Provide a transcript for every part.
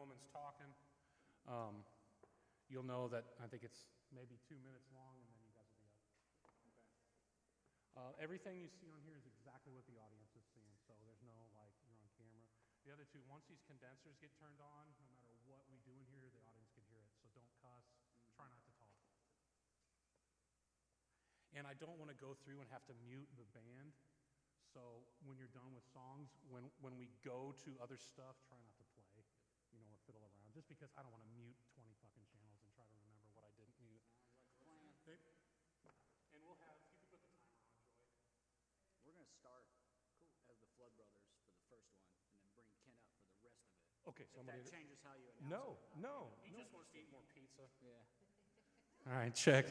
woman's talking, you'll know that I think it's maybe 2 minutes long, and then you guys will be up. Okay. Everything you see on here is exactly what the audience is seeing, so there's no, like, you're on camera. The other two, once these condensers get turned on, no matter what we do in here, the audience can hear it, so don't cuss, try not to talk. And I don't want to go through and have to mute the band, so when you're done with songs, when we go to other stuff, try not to play, or fiddle around, just because I don't want to mute 20 fucking channels and try to remember what I didn't mute. Okay. And we'll have, you can put the timer on, Joy. We're going to start as the Flood Brothers for the first one, and then bring Ken up for the rest of it. Okay, so that changes how you announce it. No. He just wants to eat more pizza. Yeah. All right, check.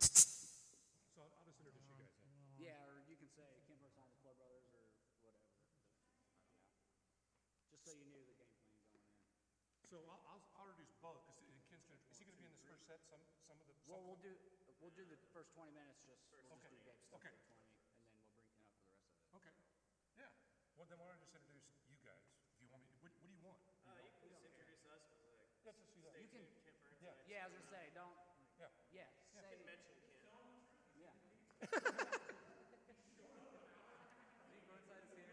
So I'll just introduce you guys then. Yeah, or you can say Ken Burnside, the Flood Brothers, or whatever. Just so you knew the game plan going in. So I'll introduce both, because Ken's gonna, is he going to be in this first set? Some of the. Well, we'll do the first 20 minutes. We'll just do game stuff okay. for 20, and then we'll bring Ken up for the rest of it. Okay. Yeah. Well, then why don't I just introduce you guys? If you want me, what do you want? You can just introduce us, but Let's just do that. You can. Ken Burnside. Yeah, I was gonna say, don't. Yeah. Yeah. You can mention Ken. Yeah. Burnside is here.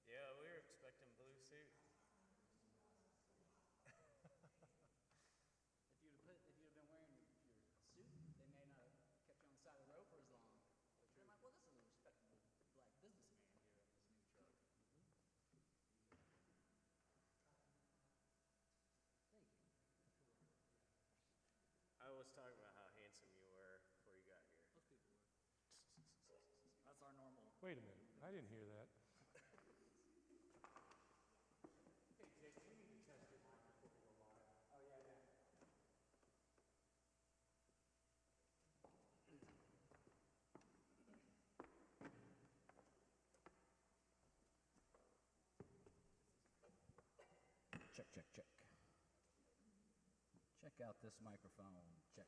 Yeah, we were expecting blue suit. If you'd have been wearing your suit, they may not have kept you on the side of the road for as long. But you're like, well, this is a respectable black businessman here in this new truck. Thank you. I was talking about how handsome you were before you got here. Most people were. That's our normal. Wait a minute. I didn't hear that. Check. Check out this microphone. Check.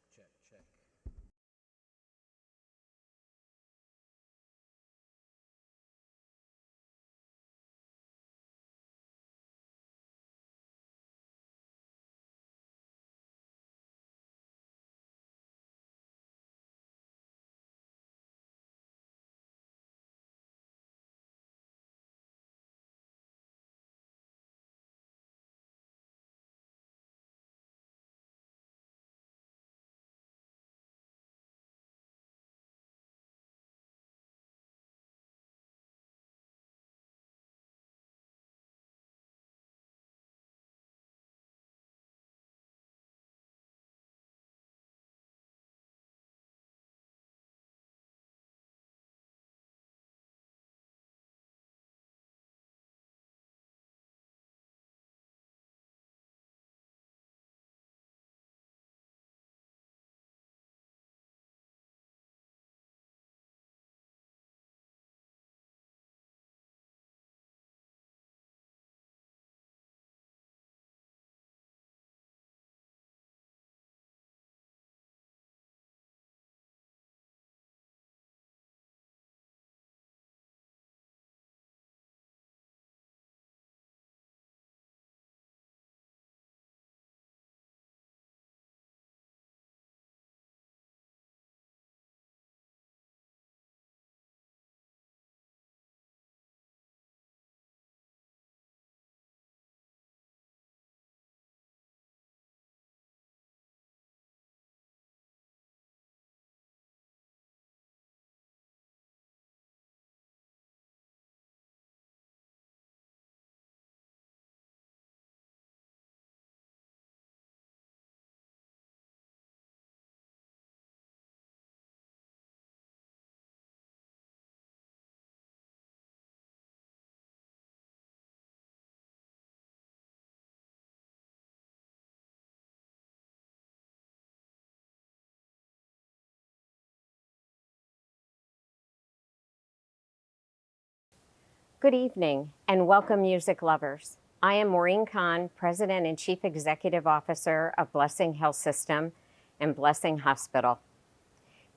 Good evening and welcome, music lovers. I am Maureen Kahn, President and Chief Executive Officer of Blessing Health System and Blessing Hospital.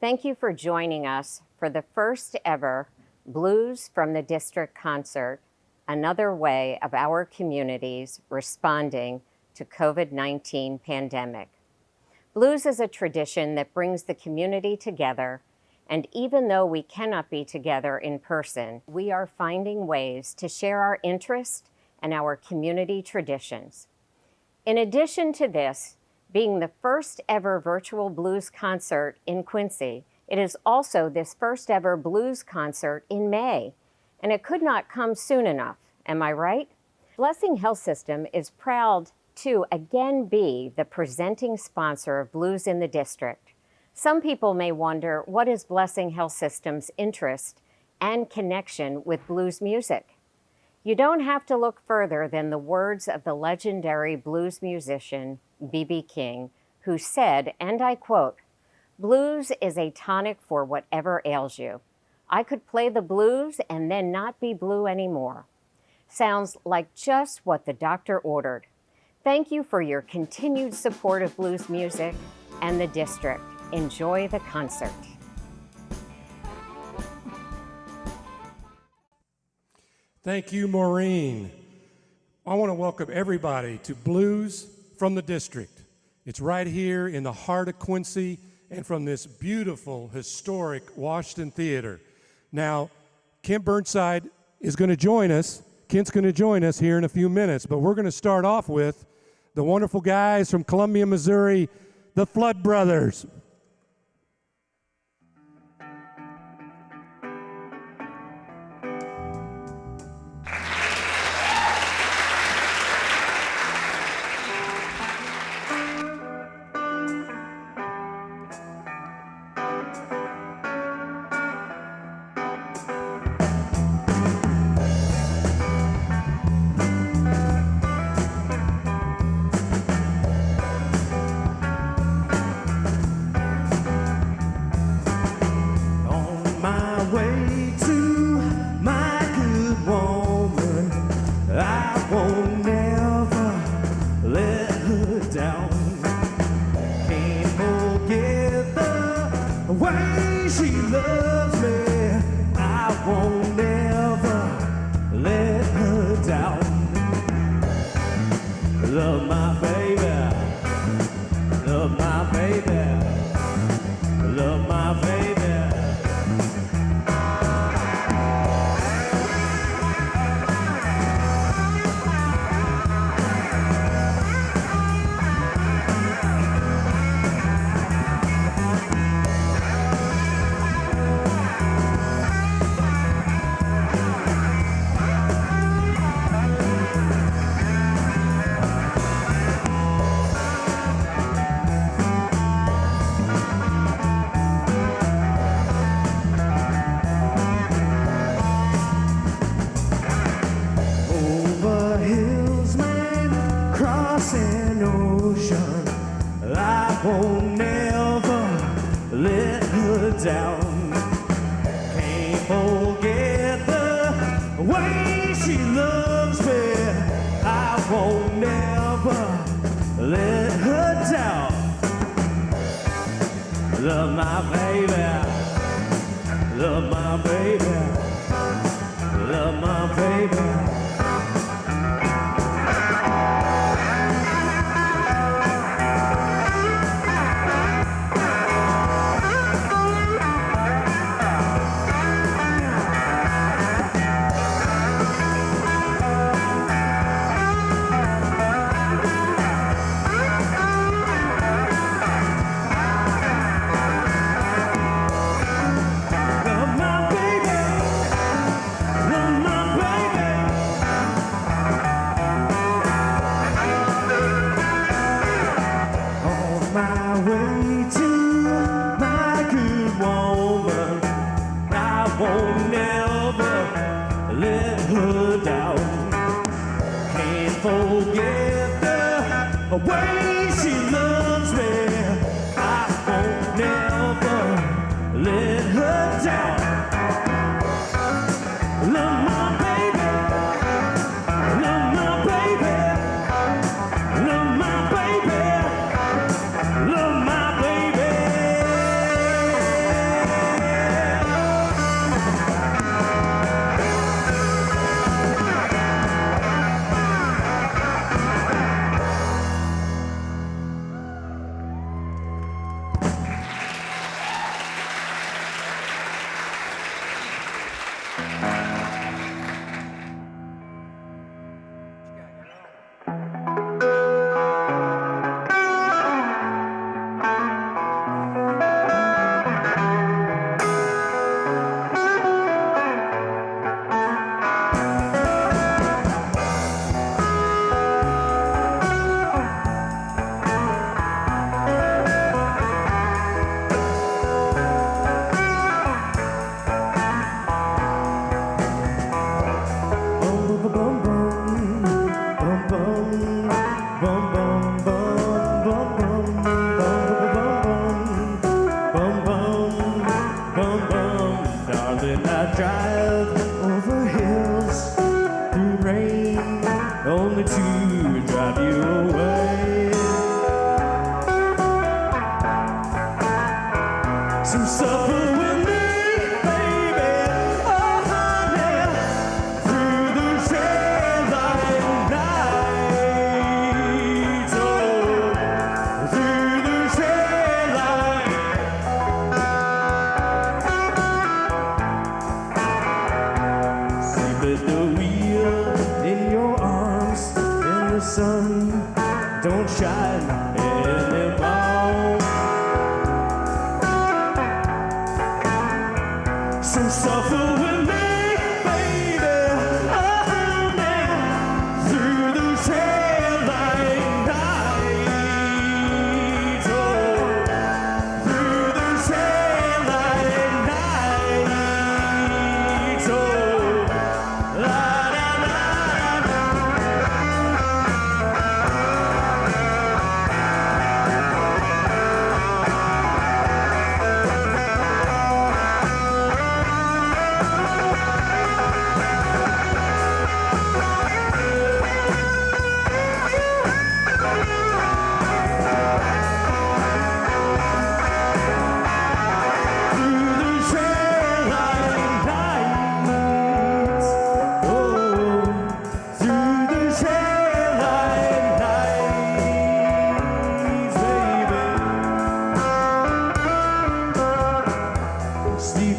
Thank you for joining us for the first ever Blues from the District concert, another way of our communities responding to COVID-19 pandemic. Blues is a tradition that brings the community together, and even though we cannot be together in person, we are finding ways to share our interest and our community traditions. In addition to this, being the first ever virtual blues concert in Quincy, it is also this first ever blues concert in May, and it could not come soon enough, am I right? Blessing Health System is proud to again be the presenting sponsor of Blues in the District. Some people may wonder, what is Blessing Health System's interest and connection with blues music? You don't have to look further than the words of the legendary blues musician, B.B. King, who said, and I quote, "Blues is a tonic for whatever ails you. I could play the blues and then not be blue anymore." Sounds like just what the doctor ordered. Thank you for your continued support of blues music and the district. Enjoy the concert. Thank you, Maureen. I want to welcome everybody to Blues from the District. It's right here in the heart of Quincy and from this beautiful, historic Washington Theater. Now, Kent Burnside is going to join us. Kent's going to join us here in a few minutes, but we're going to start off with the wonderful guys from Columbia, Missouri, the Flood Brothers. Love my baby. Darling, I drive over hills through rain, only to drive you away. So suffer with me, baby, oh honey, through the daylight nights, oh, through the daylight. Sleep at the wheel in your arms, and the sun don't shine anymore. So suffer with me, baby, oh honey, through the daylight nights, oh, through the daylight nights, oh, la la la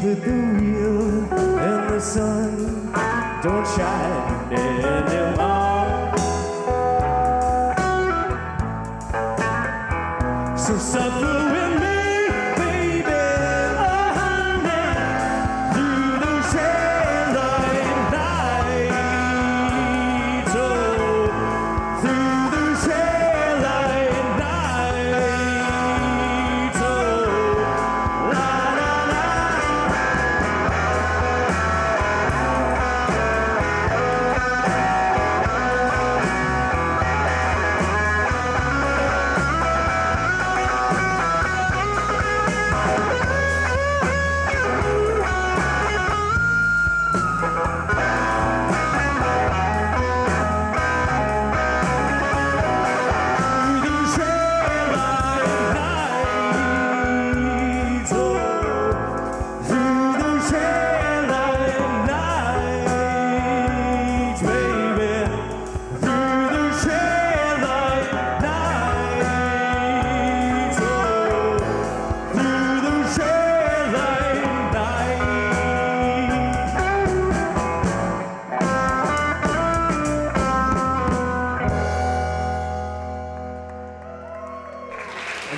at the wheel and the sun don't shine anymore. So suffer with me, baby, oh honey, through the daylight nights, oh, through the daylight nights, oh, la la la.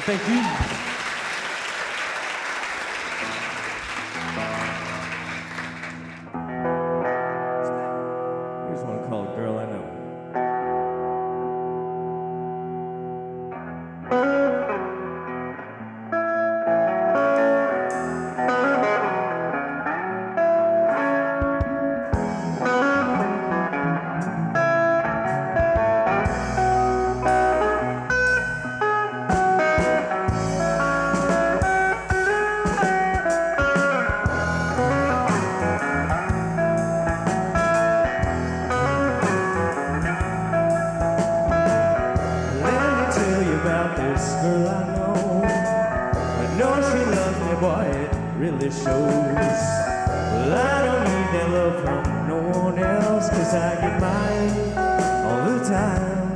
Thank you. Here's one called Girl I Know. Girl I know she loves me, boy, it really shows. Well, I don't need that love from no one else, 'cause I get mine all the time.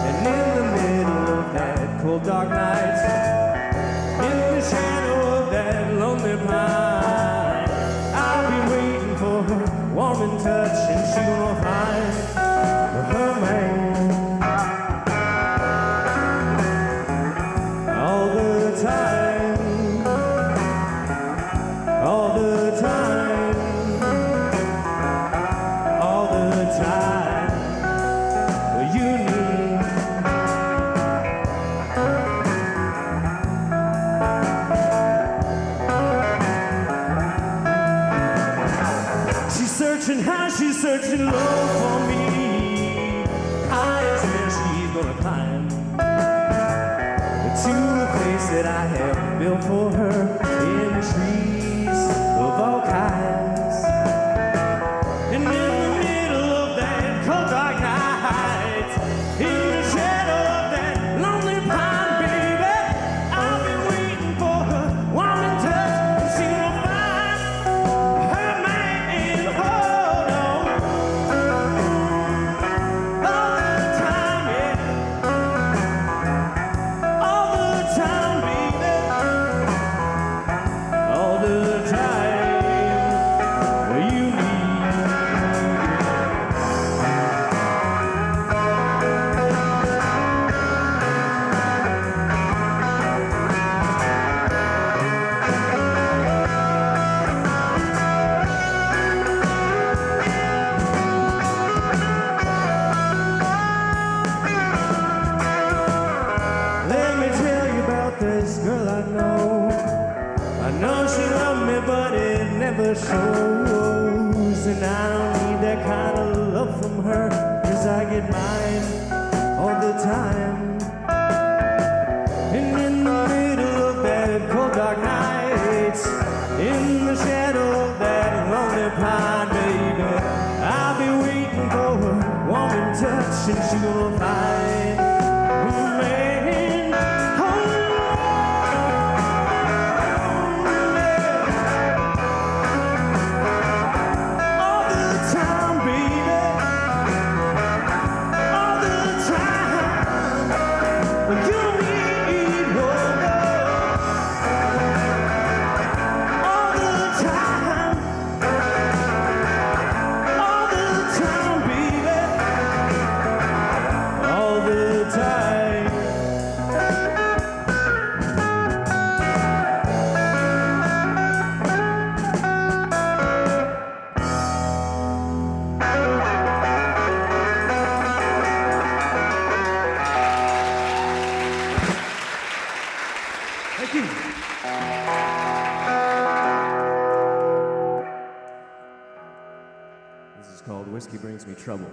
And in the middle of that cold dark night, in the shadow of that lonely pine, I'll be waiting for her warm and touch, and she gonna find her man. All searching low for me. High as where she's gonna climb to a place that I have built for her in trees of all kinds. And in the middle of that cold dark night, in the shadow of that lonely pine, baby, I'll be waiting for her warm and touch, and she will find her man. Hold on all the time, yeah. All the time, baby. All the time. Well, you need. Let me tell you about this girl I know. I know she loved me, but it never shows. And I don't need that kind of love from her, 'cause I get mine all the time. And in the middle of that cold dark night, in the shadow of that lonely pine, baby, I'll be waiting for her warm and touch, and she will find a man. All the time, baby. All the time. You need more love. All the time. All the time, baby. All the time. Thank you. This is called Whiskey Brings Me Trouble.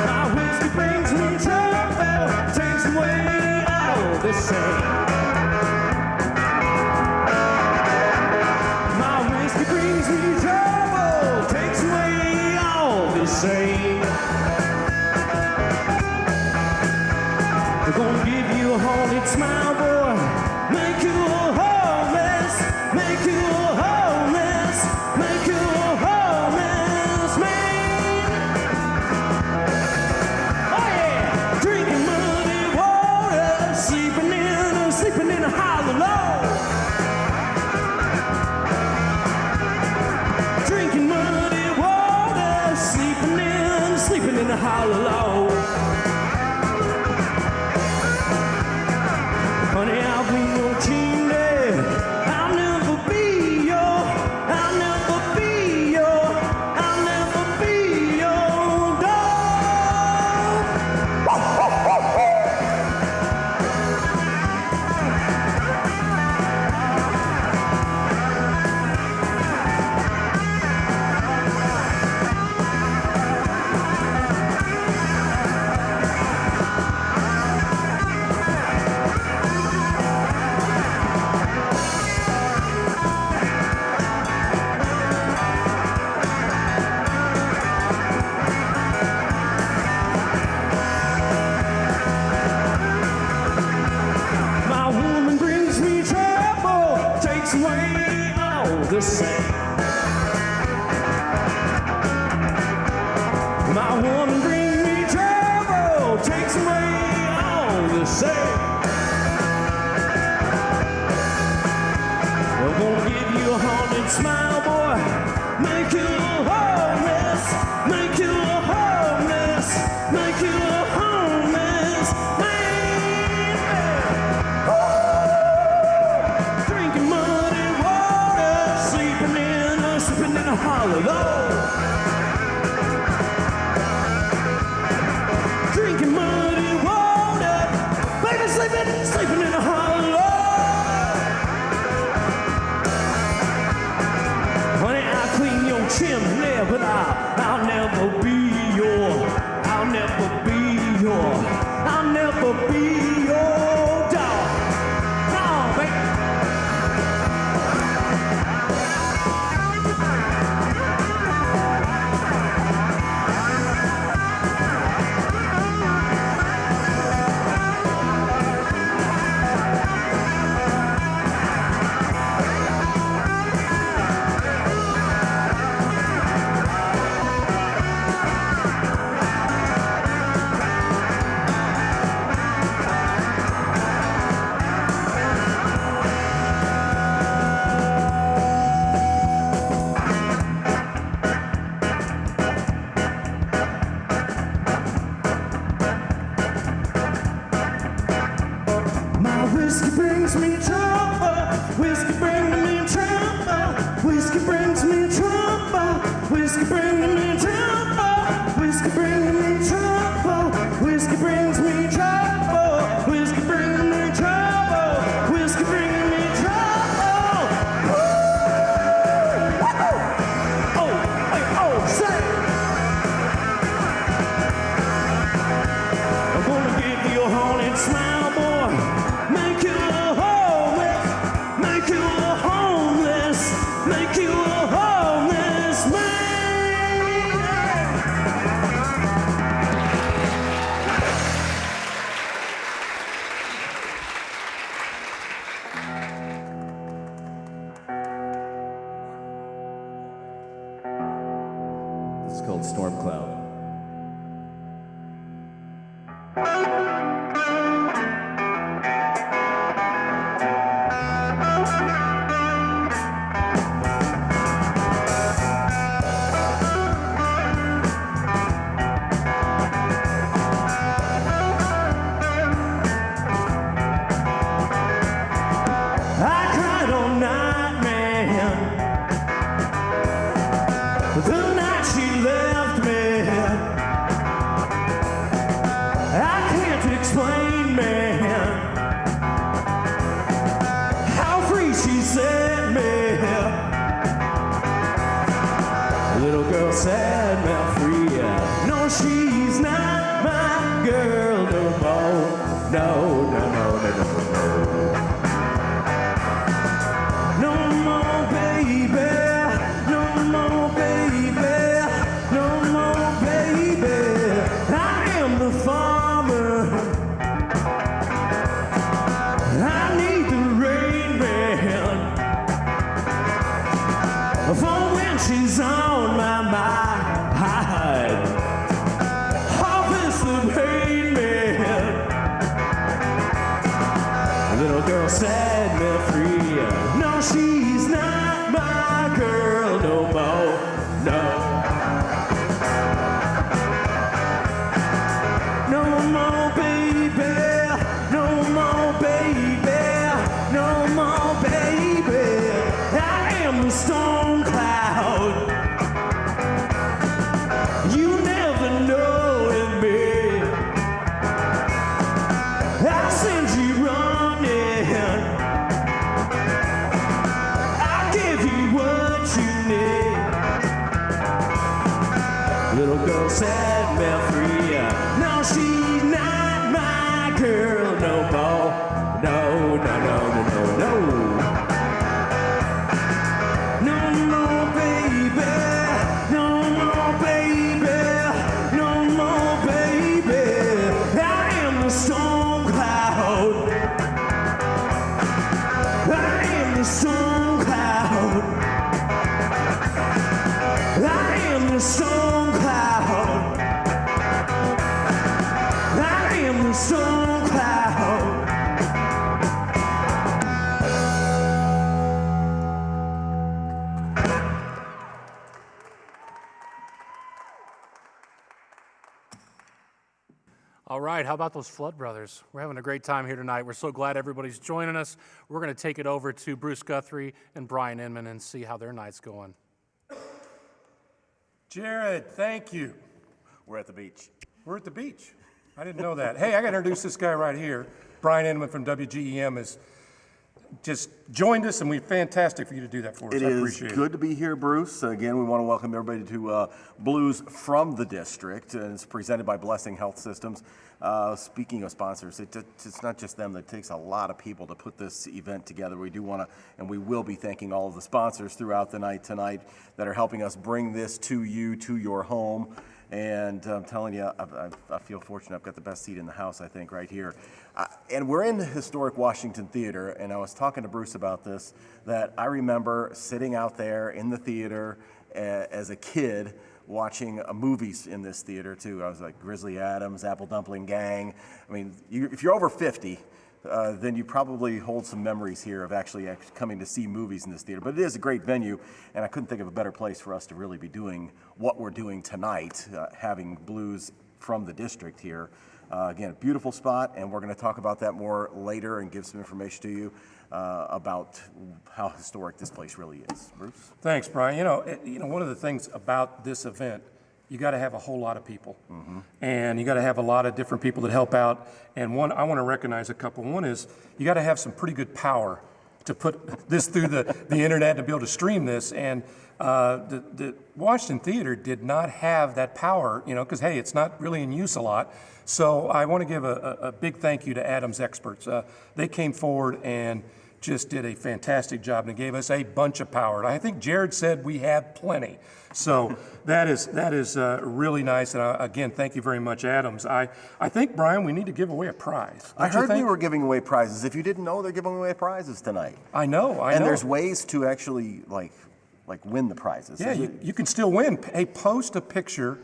My whiskey brings me trouble, takes away all the same. My whiskey brings me trouble, takes away all the same. They're gonna give you a haunted smile, boy, make you a homeless, make you a homeless, make you a homeless man. Oh yeah, drinking muddy water, sleeping in a hollow log. Drinking muddy water, sleeping in a hollow log. Honey, I'll be your king there. I'll never be your, I'll never be your, I'll never be your dog. My woman brings me trouble, takes away all the same. My woman brings me trouble, takes away all the same. They're gonna give you you a haunted smile, boy. Make you homeless. Make you homeless. Make you homeless. Man. Woo! Drinking muddy water, sleeping in a hollow. Drinking muddy water, baby sleeping in a hollow. Honey, I'll clean your chimney, but I'll never be I'll never be your dog. No, baby. Whiskey brings me trouble. Whiskey brings me trouble. Whiskey brings me trouble. Whiskey brings me trouble. Whiskey brings me trouble. Whiskey brings me trouble. Whiskey brings me trouble. Whiskey brings me trouble. Woo! Oh, hey, oh, say. I'm gonna give you a haunted smile, boy. Make you homeless, make you homeless, make you homeless man. This is called Storm Cloud. The night she left me, I can't explain, man, how free she set me. Little girl set me free. No, she's not my girl no more. No, no, no, no, no, no. No more, baby. No more, baby. No more, baby. I am the farmer. I need the rain man for when she's on my mind. Harvest the pain man. Little girl set me free. No, she's not my girl no more. No. No more, baby. No more, baby. No more, baby. I am the storm cloud. You never know in me. I'll send you running. I'll give you what you need. Little girl set me free. No, she's not my girl no more. No, no, no, no, no, no. No more, baby. No more, baby. No more, baby. I am the storm cloud. I am the storm cloud. I am the storm cloud. I am the storm cloud. All right, how about those Flood Brothers? We're having a great time here tonight. We're so glad everybody's joining us. We're going to take it over to Bruce Guthrie and Brian Inman and see how their night's going. Jared, thank you. We're at the beach. We're at the beach. I didn't know that. Hey, I got to introduce this guy right here. Brian Inman from WGEM has just joined us, and we're fantastic for you to do that for us. It I is appreciate good to be here, Bruce. Again, we want to welcome everybody to Blues from the District, and it's presented by Blessing Health Systems. Speaking of sponsors, it's not just them. It takes a lot of people to put this event together. We do want to, and we will be thanking all of the sponsors throughout the night tonight that are helping us bring this to you, to your home. And I'm telling you, I feel fortunate. I've got the best seat in the house, I think, right here. And we're in the historic Washington Theater, and I was talking to Bruce about this, that I remember sitting out there in the theater as a kid watching movies in this theater, too. I was like Grizzly Adams, Apple Dumpling Gang. I mean, if you're over 50, then you probably hold some memories here of actually coming to see movies in this theater. But it is a great venue, and I couldn't think of a better place for us to really be doing what we're doing tonight, having Blues from the District here. Again, a beautiful spot, and we're going to talk about that more later and give some information to you about how historic this place really is. Bruce? Thanks, Brian. You know, one of the things about this event, you got to have a whole lot of people, and you got to have a lot of different people that help out. And one, I want to recognize a couple. One is you got to have some pretty good power to put this through the internet to be able to stream this. And the Washington Theater did not have that power, you know, because hey, it's not really in use a lot. So I want to give a big thank you to Adams Experts. They came forward and just did a fantastic job and gave us a bunch of power. I think Jared said we have plenty. So that is really nice. And again, thank you very much, Adams. I think, Brian, we need to give away a prize. I heard we were giving away prizes. If you didn't know, they're giving away prizes tonight. I know. And there's ways to actually like win the prizes. Yeah, you can still win. Hey, post a picture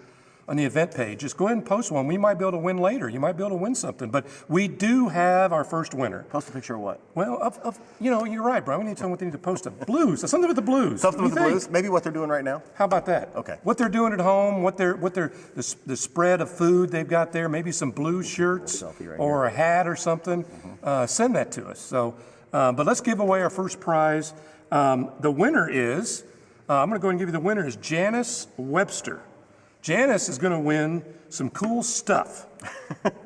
on the event page. Just go ahead and post one. We might be able to win later. You might be able to win something. But we do have our first winner. Post a picture of what? Well, you know, you're right, Brian. We need to tell them what they need to post. Blues. Something with the blues. Something with the blues? Maybe what they're doing right now? How about that? Okay. What they're doing at home, the spread of food they've got there, maybe some blues shirts or a hat or something. Send that to us. So, but let's give away our first prize. The winner is, I'm going to go and give you the winner is Janice Webster. Janice is going to win some cool stuff.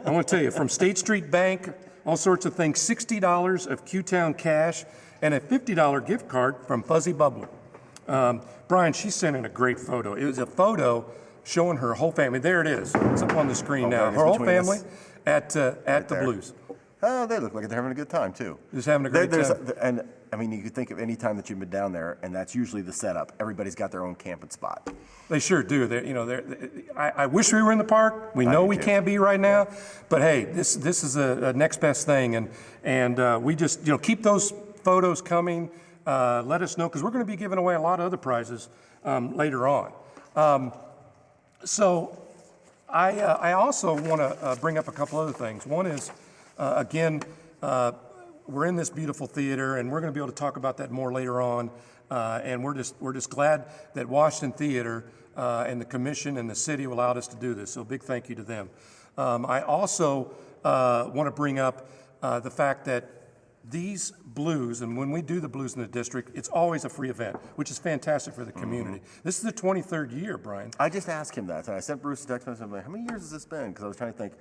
I want to tell you, from State Street Bank, all sorts of things, $60 of Q-Town cash, and a $50 gift card from Fuzzy Bubbler. Brian, she sent in a great photo. It was a photo showing her whole family. There it is. It's up on the screen now. Her whole family at the Blues. Oh, they look like they're having a good time, too. Just having a great time. And, I mean, you could think of any time that you've been down there, and that's usually the setup. Everybody's got their own camping spot. They sure do. I wish we were in the park. We know we can't be right now, but hey, this is a next best thing, and we just keep those photos coming. Let us know because we're going to be giving away a lot of other prizes later on. So I also want to bring up a couple other things. One is again. We're in this beautiful theater, and we're going to be able to talk about that more later on. And we're just glad that Washington Theater and the commission and the city allowed us to do this. So big thank you to them. I also want to bring up the fact that these blues, and when we do the Blues in the District, it's always a free event, which is fantastic for the community. This is the 23rd year, Brian. I just asked him that. And I sent Bruce a text message. I'm like, how many years has this been? Because I was trying to think.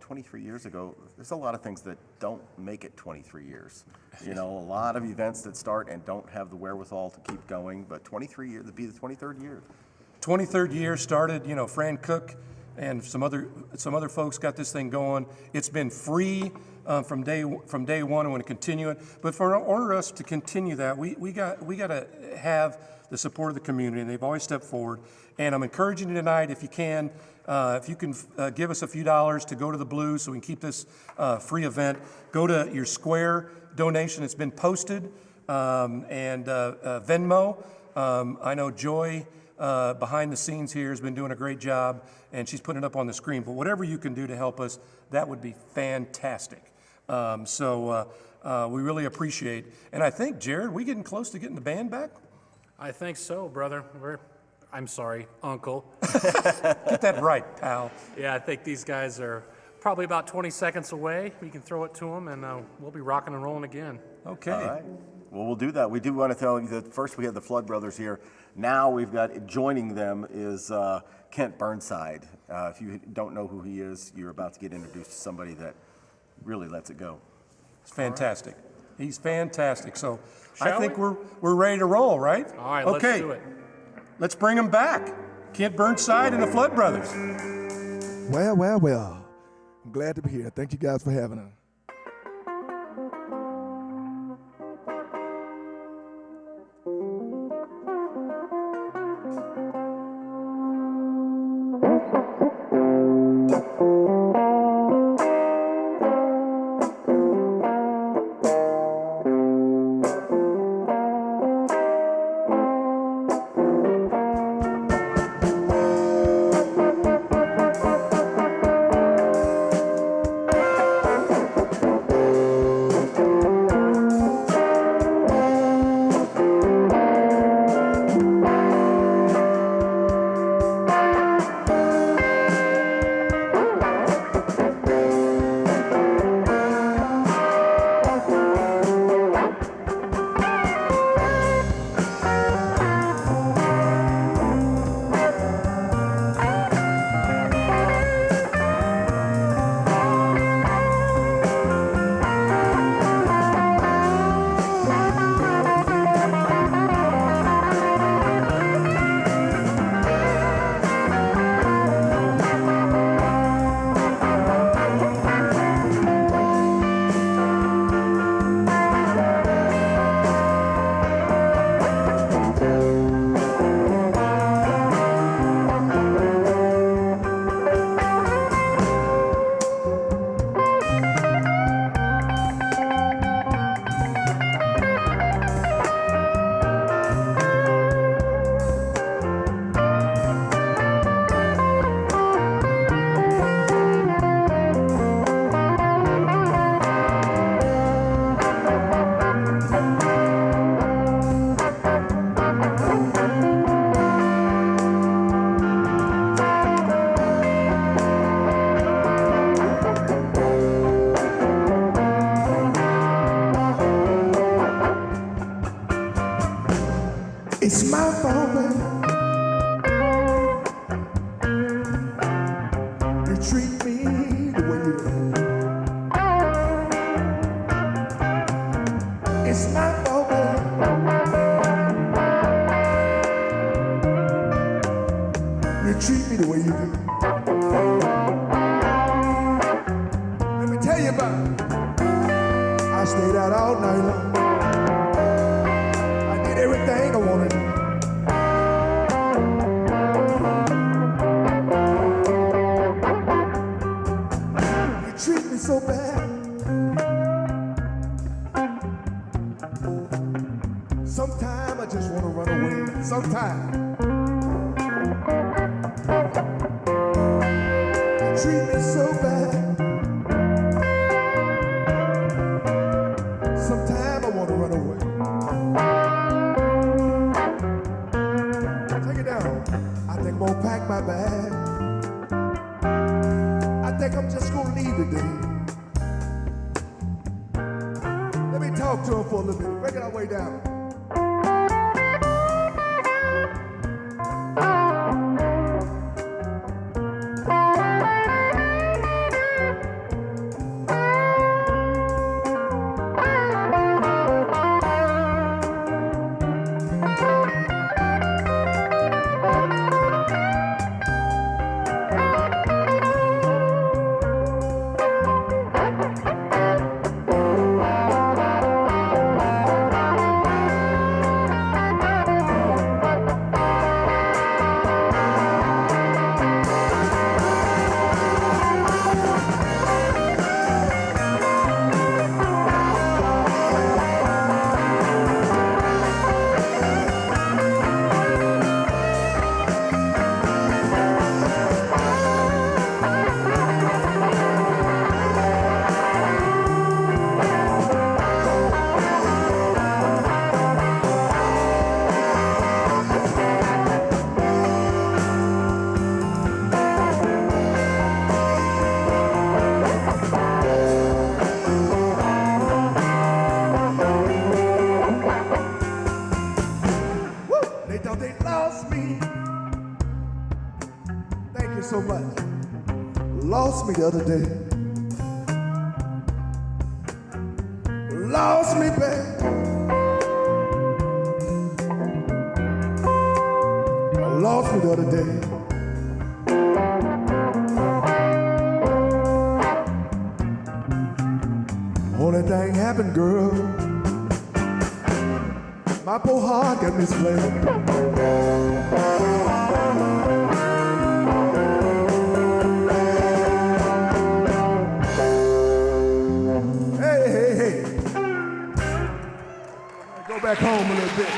23 years ago, there's a lot of things that don't make it 23 years. A lot of events that start and don't have the wherewithal to keep going, but 23 years, it'd be the 23rd year. 23rd year started, Fran Cook and some other folks got this thing going. It's been free from day one. I want to continue it. But in order for us to continue that, we got to have the support of the community, and they've always stepped forward. And I'm encouraging you tonight, if you can give us a few dollars to go to the Blues so we can keep this free event, go to your Square donation. It's been posted, and Venmo. I know Joy behind the scenes here has been doing a great job, and she's putting it up on the screen. But whatever you can do to help us, that would be fantastic. So we really appreciate. And I think, Jared, we getting close to getting the band back? I think so, brother. I'm sorry, Uncle. Get that right, pal. Yeah, I think these guys are probably about 20 seconds away. We can throw it to them, and we'll be rocking and rolling again. Okay. All right. Well, we'll do that. We do want to tell you that first we had the Flood Brothers here. Now we've got, joining them is Kent Burnside. If you don't know who he is, you're about to get introduced to somebody that really lets it go. It's fantastic. He's fantastic. So I Shall think we? we're ready to roll, right? All right, okay. let's do it. Let's bring him back. Kent Burnside and the Flood Brothers. Well, well, well. I'm glad to be here. Thank you guys for having us. It's my fault, baby. You treat me the way you do. It's my fault, baby. You treat me the way you do. Let me tell you about it. I stayed out all night long. Everything I wanna do. You treat me so bad. Sometimes I just wanna run away. Sometimes you treat me so bad. Sometimes I wanna run away. I'm gonna pack my bag. I think I'm just gonna leave today. Let me talk to him for a little bit. Break it our way down. thought they lost me. Thank you so much. Lost me the other day. Lost me, babe. Lost me the other day. Only thing happened, girl. My poor heart got misled. Hey. Go back home a little bit.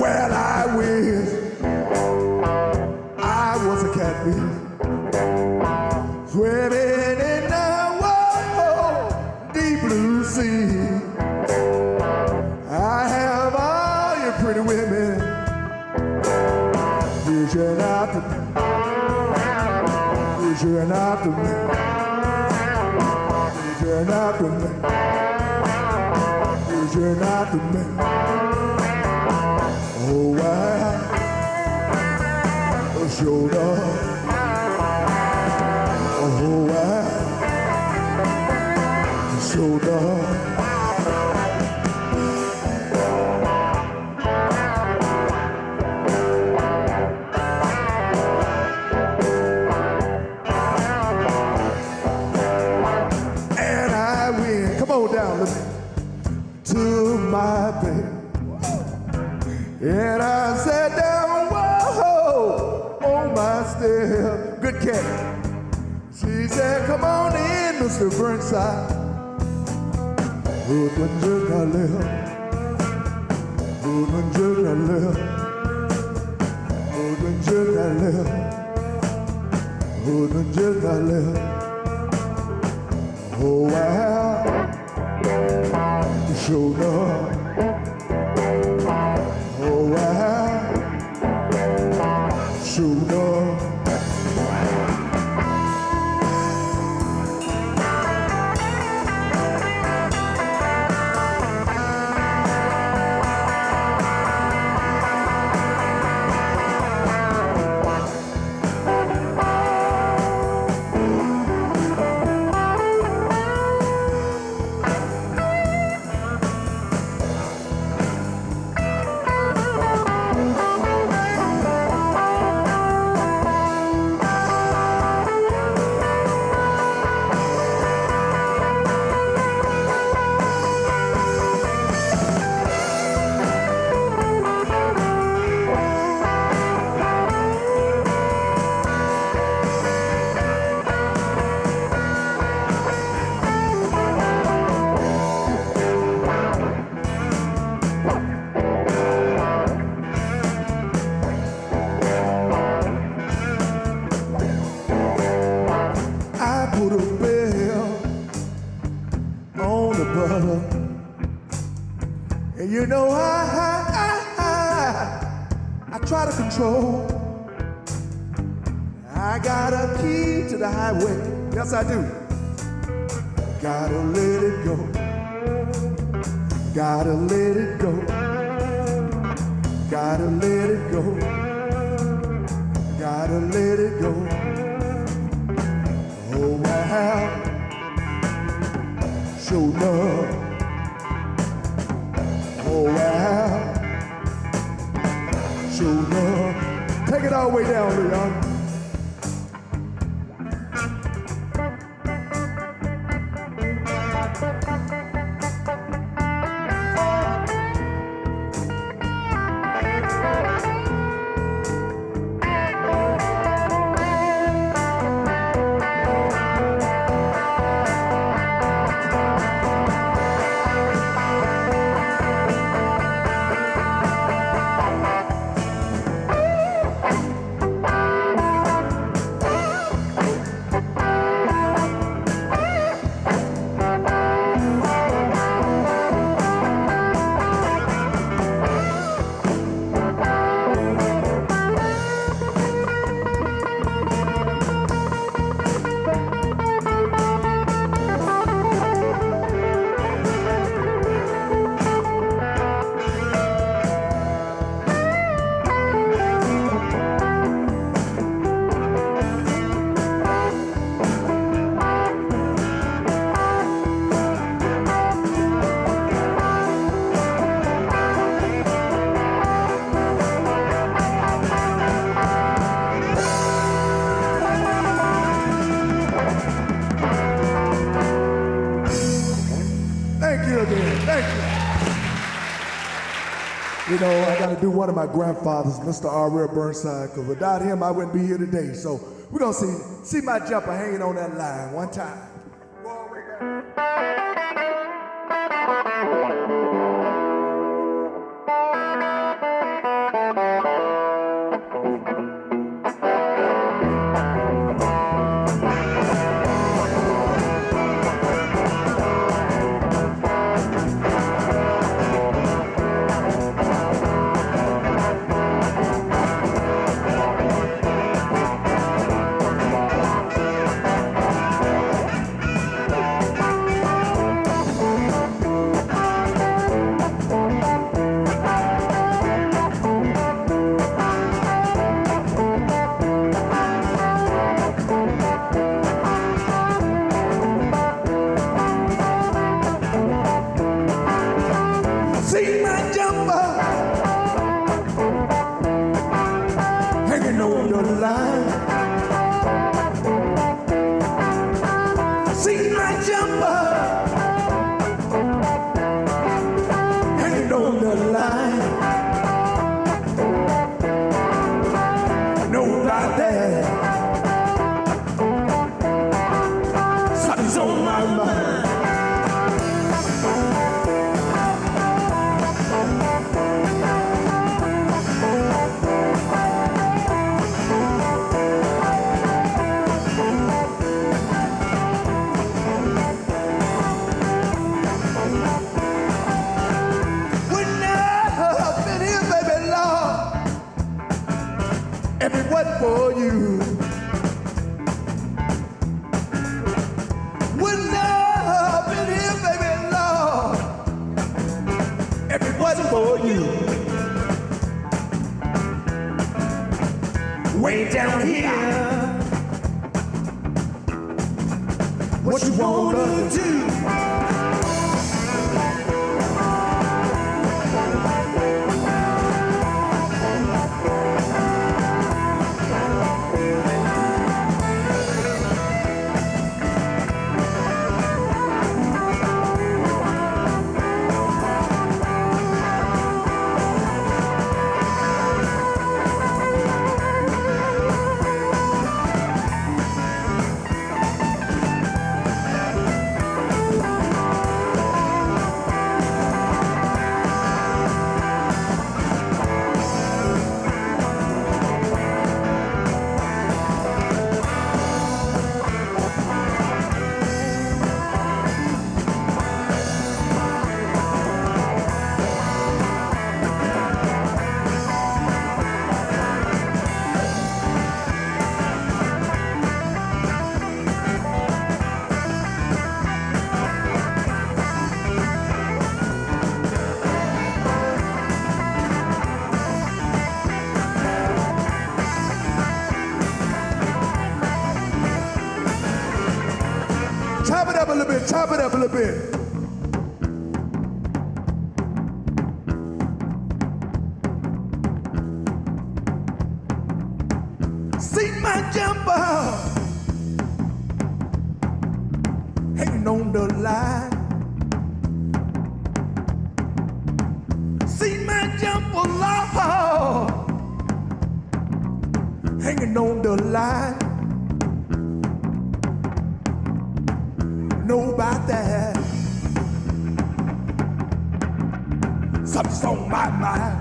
Well, I wish I was a catfish swimming in the deep blue sea. I have all your pretty women reaching out to me, reaching out to me, reaching out to me, reaching out to me. Oh, wow, showed up. Oh, wow, showed up. And I win. Come on down, listen, to my bed. And I sat down, whoa, on my step. Good cat. She said, come on in, Mr. Burnside. Hoodwin just got left. Hoodwin just got left. Hoodwin just got left. Hoodwin just got left. Oh, wow. Showed up. Oh, wow, showed up. Put a bell on the butter, and you know I try to control. I got a key to the highway, yes I do. Gotta let it go. Gotta let it go. Gotta let it go. Gotta let it go. Oh, I have shown love. Oh, I have shown love. Take it all the way down, Leon. You know, I got to do one of my grandfathers, Mr. R. Burnside, because without him, I wouldn't be here today. So we're going to see my jumper hanging on that line one time. See my jumper hanging on the line. See my jumper hanging on the line. Know about that. Something's on my mind. If it wasn't for you, wouldn't have been here, baby, Lord. If it wasn't for you, way down here, what you wanna do? bit, chop it up a little bit. See my jumper hanging on the line. See my jumper, Lord, hanging on the line. Know about that. Something's on my mind.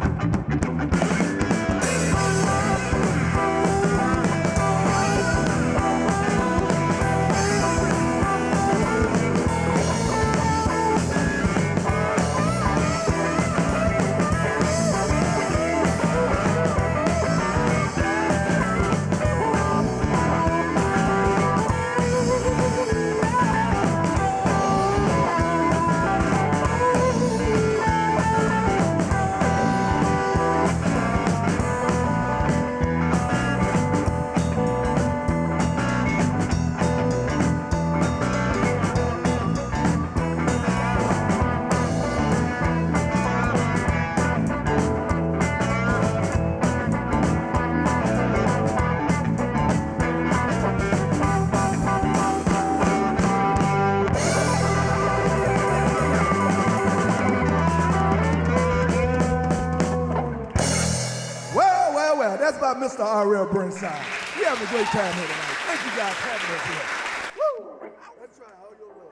That's about Mr. R.L. Burnside. We're having a great time here tonight. Thank you guys for having us here. Woo! That's right, all your love.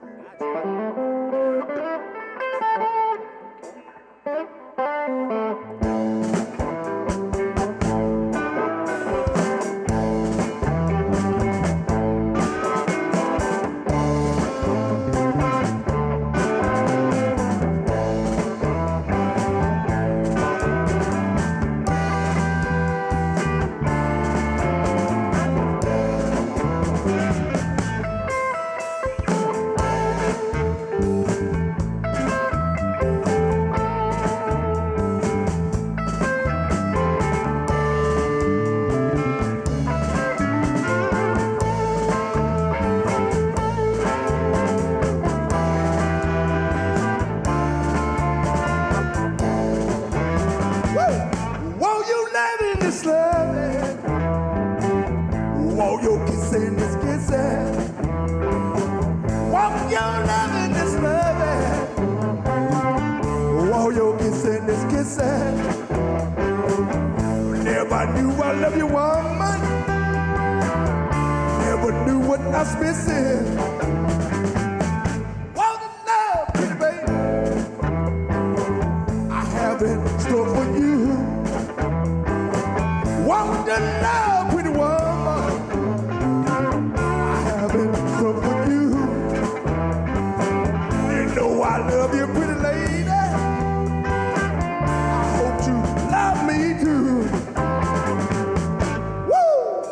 Whoa, you loving this loving. Whoa, you kissing this kissing. Whoa, you loving this loving. Whoa, you kissing this kissing. Never knew I love you, woman. Never knew what I was missing. Whoa, the love, pretty baby. I have in store for you. Want the love, pretty woman. I have in store for you. You know I love you, pretty lady. I hope you love me too. Woo!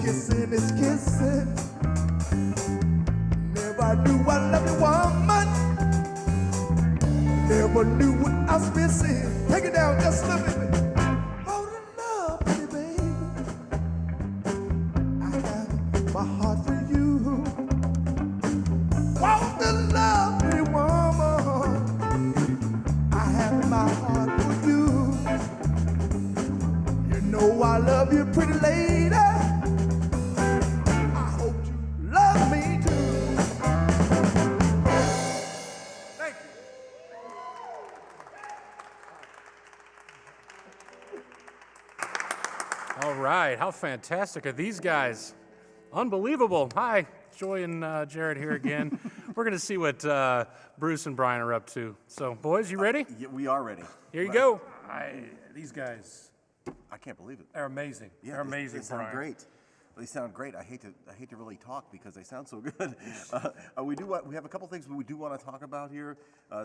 kissing is kissing. Never knew I loved a woman. Never knew what I was missing. Take it down just a little bit. Oh, the love, baby. I love you, pretty lady. I hope you love me too. Thank you. All right, how fantastic are these guys? Unbelievable. Hi, Joy and Jared here again. We're going to see what Bruce and Brian are up to. So, boys, you ready? Yeah, we are ready. Here you go. These guys I can't believe it. are amazing. Yeah, They're amazing, They sound Brian. great. They sound great. I hate to really talk because they sound so good. We have a couple things we do want to talk about here.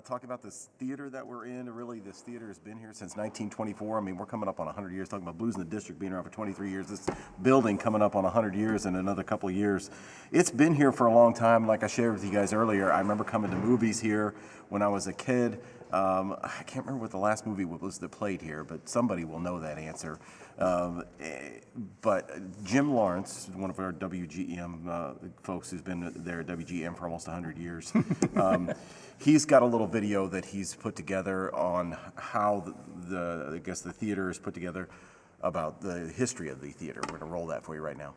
Talk about this theater that we're in. Really, this theater has been here since 1924. I mean, we're coming up on 100 years. Talking about Blues in the District being around for 23 years. This building coming up on 100 years in another couple of years. It's been here for a long time. Like I shared with you guys earlier, I remember coming to movies here when I was a kid. I can't remember what the last movie was that played here, but somebody will know that answer. But Jim Lawrence, one of our WGEM folks who's been there at WGEM for almost 100 years, he's got a little video that he's put together on how I guess the theater is put together, about the history of the theater. We're going to roll that for you right now.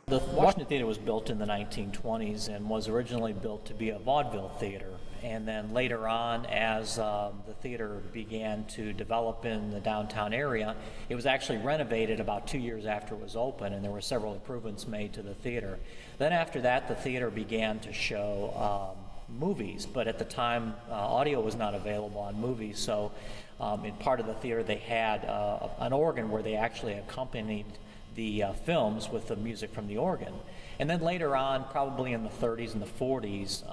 The Washington Theater was built in the 1920s and was originally built to be a vaudeville theater. And then later on, as the theater began to develop in the downtown area, it was actually renovated about 2 years after it was open, and there were several improvements made to the theater. Then after that, the theater began to show movies, but at the time, audio was not available on movies, so in part of the theater they had an organ where they actually accompanied the films with the music from the organ. And then later on, probably in the 30s and the 40s,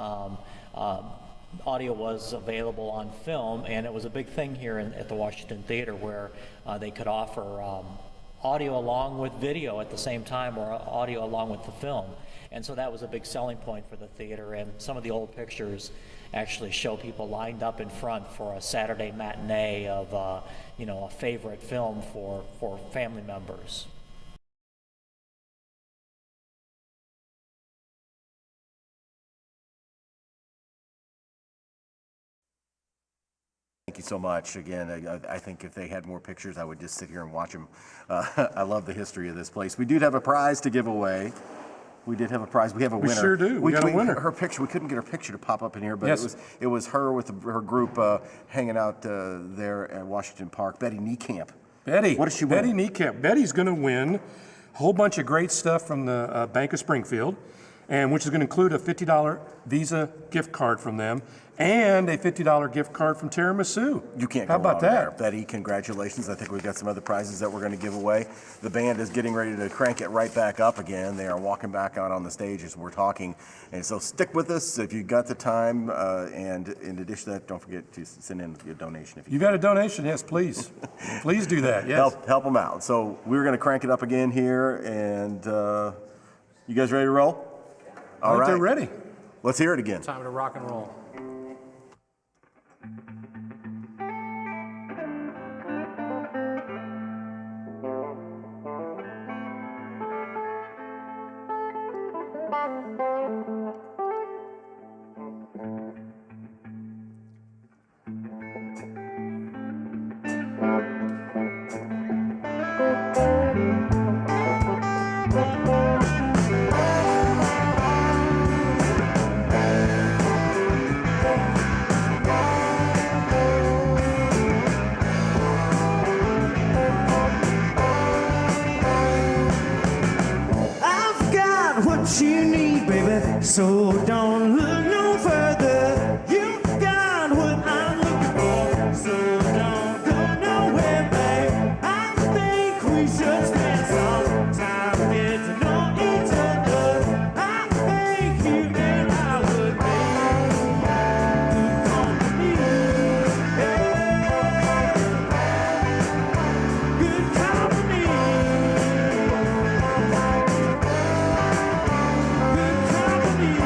audio was available on film, and it was a big thing here at the Washington Theater where they could offer audio along with video at the same time, or audio along with the film. And so that was a big selling point for the theater, and some of the old pictures actually show people lined up in front for a Saturday matinee of a favorite film for family members. Thank you so much. Again, I think if they had more pictures, I would just sit here and watch them. I love the history of this place. We do have a prize to give away. We did have a prize. We have a winner. We sure do. We got a winner. Her picture. We couldn't get her picture to pop up in here, but Yes. it was her with her group hanging out there at Washington Park. Betty Niekamp. Betty. What does she win? Betty Niekamp. Betty's going to win a whole bunch of great stuff from the Bank of Springfield, and which is going to include a $50 Visa gift card from them and a $50 gift card from Tiramisu. You can't go How about wrong that? there. Betty, congratulations. I think we've got some other prizes that we're going to give away. The band is getting ready to crank it right back up again. They are walking back out on the stage as we're talking. And so stick with us if you've got the time. And in addition to that, don't forget to send in your donation. If You got a donation? Yes, please. Please do that. Yes. help them out. So we're going to crank it up again here. And you guys ready to roll? All right. They're ready. Let's hear it again. Time to rock and roll. I've got what you need, baby, so don't look no further. You've got what I'm looking for, so don't go nowhere, babe. I think we should spend some time getting to know each other. I think you and I would make good company. Yeah. Good company. Good company.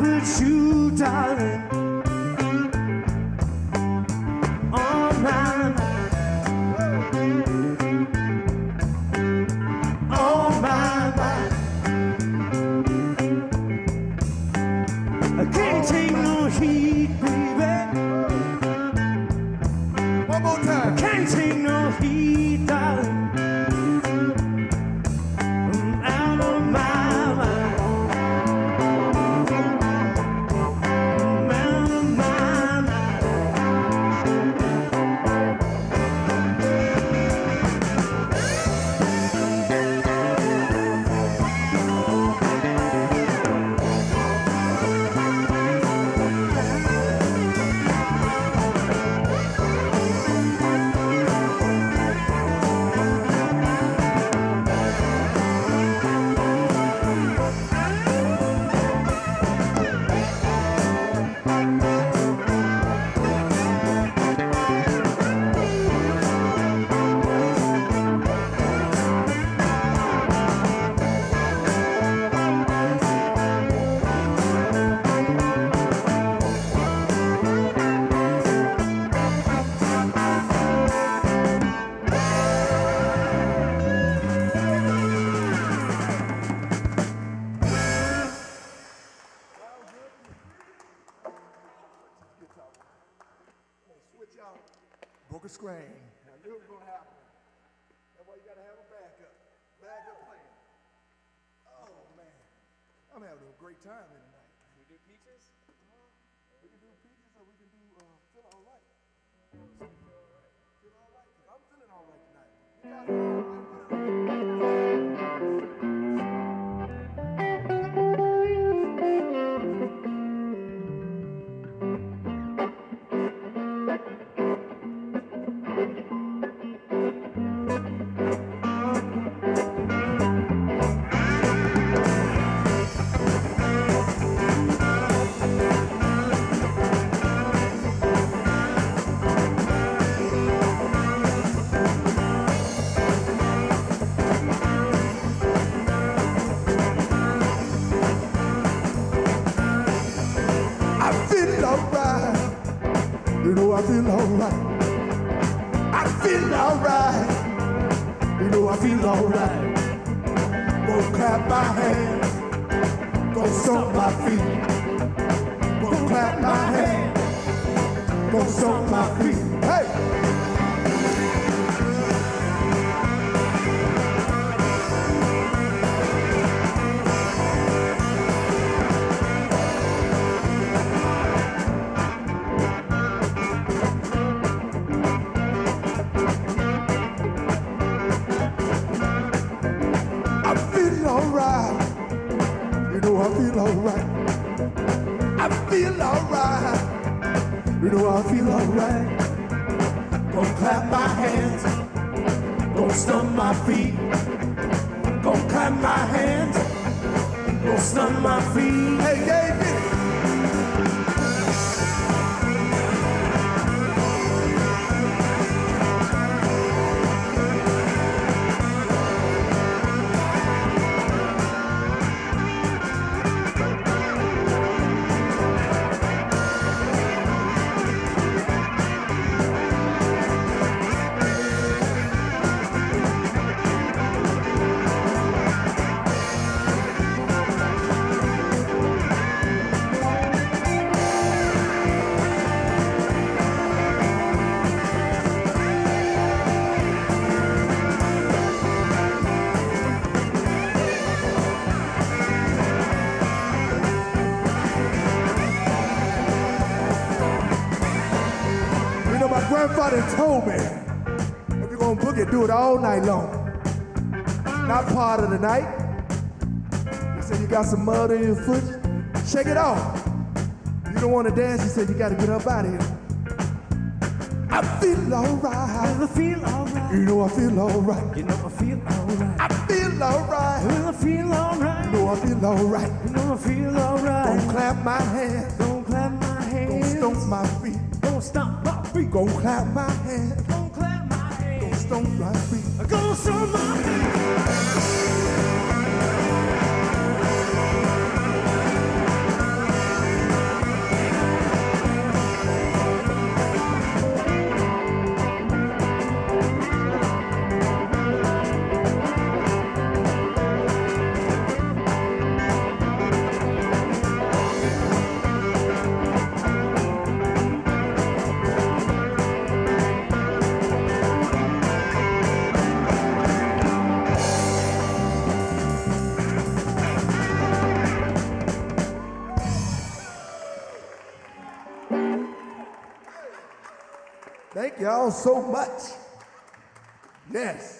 put you, darling, on my mind. On my mind. I can't take no heat, baby. One more time. Can't take no heat, darling. I'm out of my mind. I'm out of my mind. Switch out. Broke a screen. I knew it was going to happen. That's why you got to have a backup. Backup plan. Oh, man. I'm having a great time here tonight. We do peaches? We can do peaches or we can do feel all right. Feel all right, because I'm feeling all right tonight. You guys are all I feel alright. I feel alright. You know I feel alright. Go clap my hands. Go stomp my feet. Go clap my hands. Go stomp my feet. Hey! I feel alright. I feel alright. You know I feel alright. Gonna clap my hands. Gonna stomp my feet. Gonna clap my hands. Gonna stomp my feet. Hey, David. Grandfather told me, if you're gonna book it, do it all night long. Not part of the night. He said you got some mud in your foot, shake it off. You don't want to dance, he said you gotta get up out of here. I feel alright. I feel alright. You know I feel alright. You know I feel alright. I feel alright. I feel alright. You know I feel alright. You know I feel alright. Don't clap my hands. Don't clap my hands. Don't stomp my feet. Don't stomp my feet. Go clap my hands. Don't clap my hands. Don't stomp my feet. Go stomp my feet. Thank y'all so much. Yes.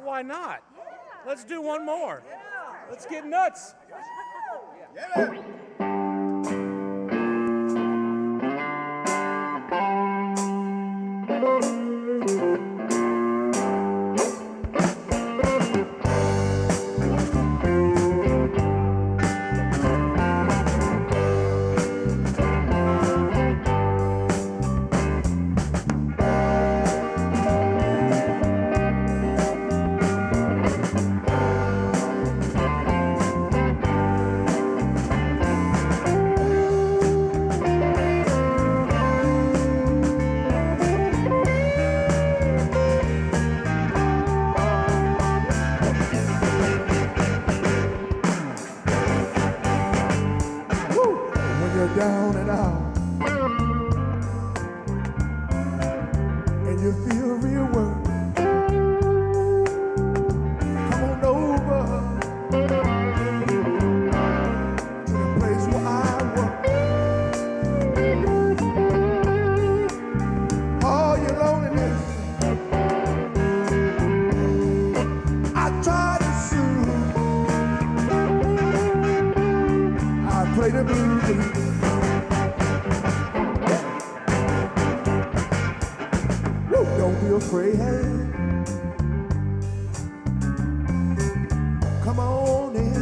Why not? Let's do one more. Let's get nuts. Down and out, and you feel real worried. Come on over. blue. Woo, don't be afraid. Come on in.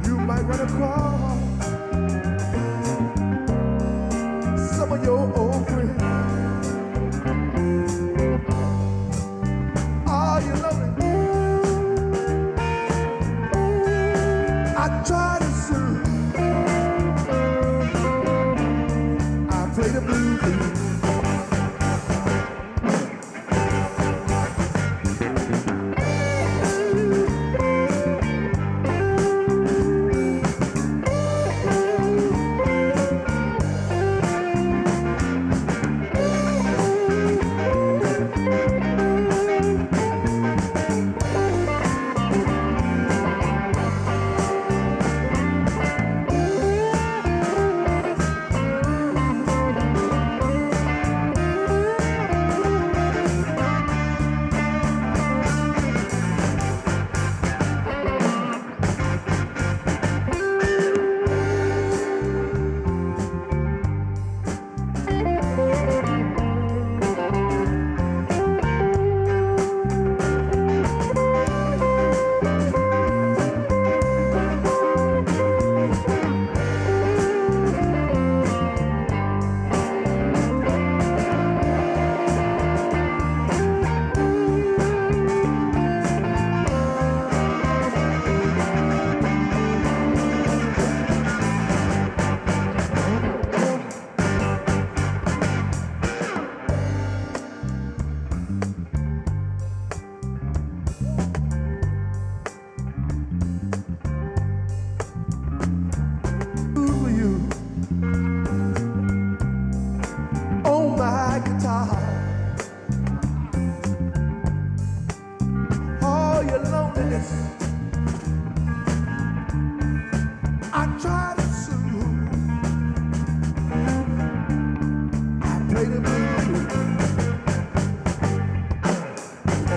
You might run across some of your old friends. Are you lonely? I try to soothe. I play the blues.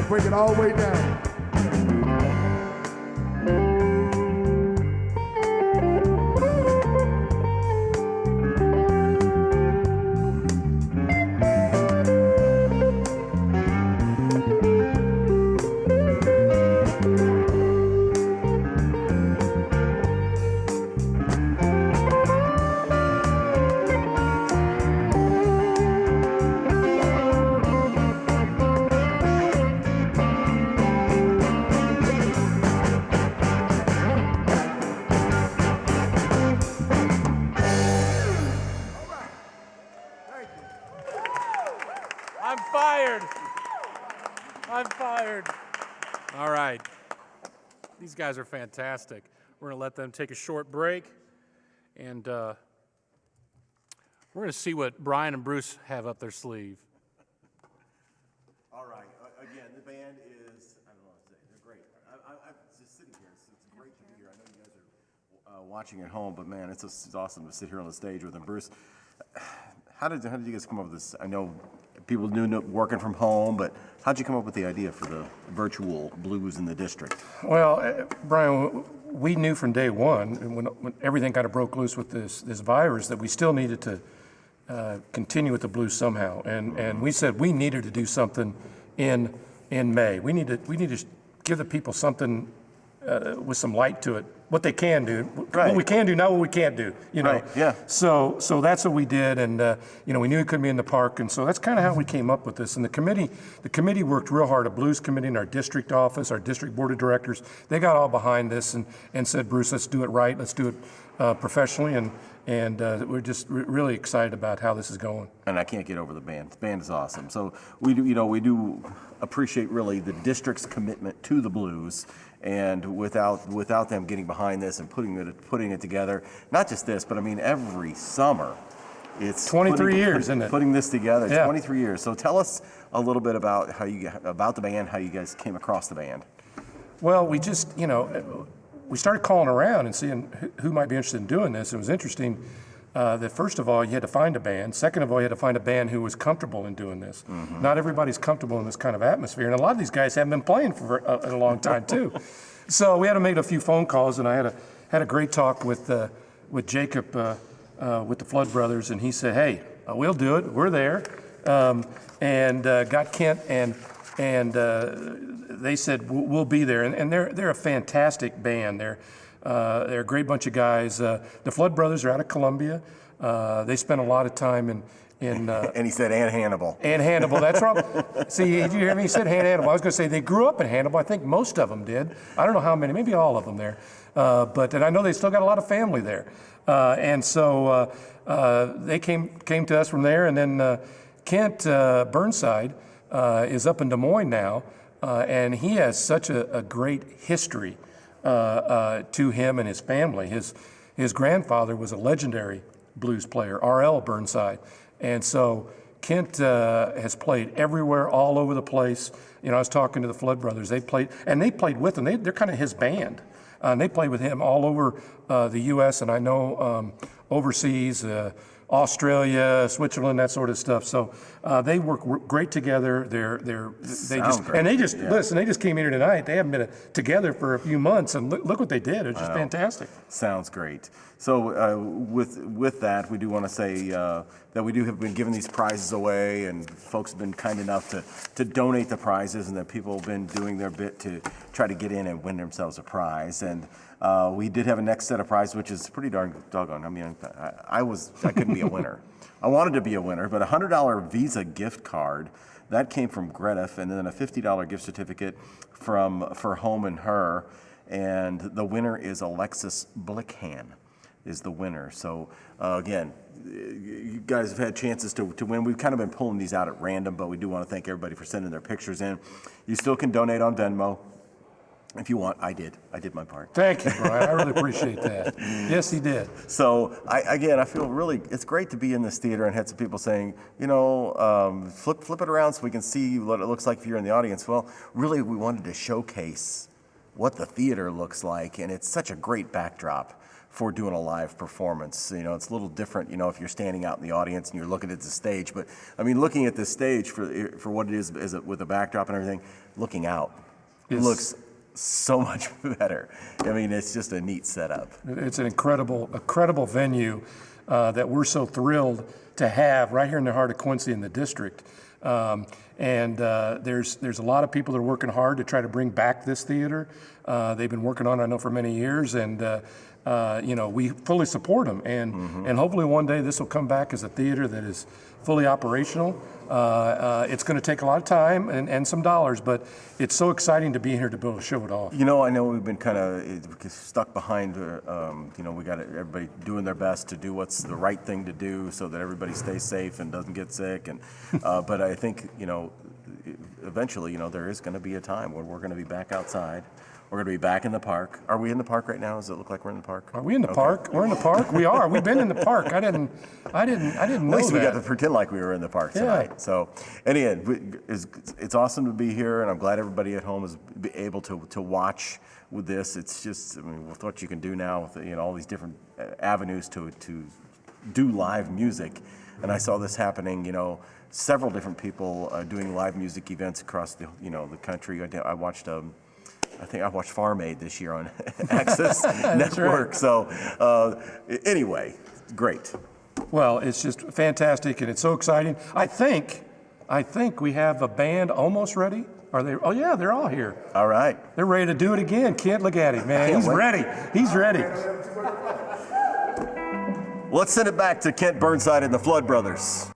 Break it all the way down. I'm fired. I'm fired. All right. These guys are fantastic. We're going to let them take a short break, and we're going to see what Brian and Bruce have up their sleeve. All right. Again, the band is, I don't know what to say, they're great. I'm just sitting here. It's great to be here. I know you guys are watching at home, but man, it's awesome to sit here on the stage with them. Bruce, how did you guys come up with this? I know people knew working from home, but how'd you come up with the idea for the virtual blues in the district? Well, Brian, we knew from day one, when everything kind of broke loose with this virus, that we still needed to continue with the blues somehow. And we said we needed to do something in May. We need to give the people something with some light to it. What they can do, Right. What we can do, not what we can't do. You know. Right, yeah. So that's what we did, and we knew it couldn't be in the park, and so that's kind of how we came up with this. And the committee worked real hard. A blues committee in our district office, our district board of directors, they got all behind this and said, Bruce, let's do it right, let's do it professionally, and we're just really excited about how this is going. And I can't get over the band. The band is awesome. So we do appreciate really the district's commitment to the blues. And without them getting behind this and putting it together, not just this, but I mean every summer, it's 23 years, isn't it? Putting this together, Yeah. 23 years. So tell us a little bit about about the band, how you guys came across the band. Well, we just we started calling around and seeing who might be interested in doing this. It was interesting. That first of all, you had to find a band. Second of all, you had to find a band who was comfortable in doing this. Mm-hmm. Not everybody's comfortable in this kind of atmosphere, and a lot of these guys haven't been playing for a long time too. So we had to make a few phone calls, and I had had a great talk with Jacob with the Flood Brothers, and he said, "Hey, we'll do it. We're there." And got Kent, and they said we'll be there. And they're a fantastic band. They're a great bunch of guys. The Flood Brothers are out of Columbia. They spent a lot of time in And he said, and Hannibal. and Hannibal, that's wrong. See, did you hear me? He said Hannibal. I was going to say they grew up in Hannibal. I think most of them did. I don't know how many, maybe all of them there. And I know they still got a lot of family there. And so they came to us from there. And then Kent Burnside is up in Des Moines now. And he has such a great history to him and his family. His grandfather was a legendary blues player, R.L. Burnside. And so Kent has played everywhere, all over the place. You know, I was talking to the Flood Brothers. They played with him. They're kind of his band. And they played with him all over the U.S. and I know overseas, Australia, Switzerland, that sort of stuff. So they work great together. And they just listen. They just came in here tonight. They haven't been together for a few months, and look what they did. It's just fantastic. Sounds great. So with that, we do want to say that we do have been giving these prizes away, and folks have been kind enough to donate the prizes, and that people have been doing their bit to try to get in and win themselves a prize. And we did have a next set of prizes, which is pretty doggone. I mean, I couldn't be a winner. I wanted to be a winner, but a $100 Visa gift card that came from Greta, and then a $50 gift certificate for Home and Her, and the winner is Alexis Blickhan. Is the winner. So again, you guys have had chances to win. We've kind of been pulling these out at random, but we do want to thank everybody for sending their pictures in. You still can donate on Venmo if you want. I did my part. Thank you, Brian. I really appreciate that. Yes, he did. So I feel really, it's great to be in this theater and had some people saying, flip it around so we can see what it looks like if you're in the audience. Well, really, we wanted to showcase what the theater looks like, and it's such a great backdrop for doing a live performance. You know, it's a little different, if you're standing out in the audience and you're looking at the stage. But I mean, looking at the stage for what it is with the backdrop and everything, looking out, it looks so much better. I mean, it's just a neat setup. It's an incredible venue that we're so thrilled to have right here in the heart of Quincy in the district. There's a lot of people that are working hard to try to bring back this theater. They've been working on it, I know, for many years, and we fully support them. And hopefully one day this will come back as a theater that is fully operational. It's going to take a lot of time and some dollars, but it's so exciting to be here to be able to show it off. I know we've been kind of stuck behind, we got everybody doing their best to do what's the right thing to do so that everybody stays safe and doesn't get sick. And but I think, eventually, there is going to be a time when we're going to be back outside. We're going to be back in the park. Are we in the park right now? Does it look like we're in the park? Are we in the park? We're in the park. We are. We've been in the park. I didn't know At least that. we got to pretend like we were in the park tonight. Yeah. So, anyway, it's awesome to be here, and I'm glad everybody at home is able to watch with this. It's just, with what you can do now with all these different avenues to do live music, and I saw this happening. Several different people doing live music events across the country. I watched. I think I watched Farm Aid this year on Access Network. Right. So anyway, great. Well, it's just fantastic, and it's so exciting. I think we have a band almost ready. Are they? Oh yeah, they're all here. All right. They're ready to do it again. Can't look at him, man. He's ready. He's ready. Let's send it back to Kent Burnside and the Flood Brothers.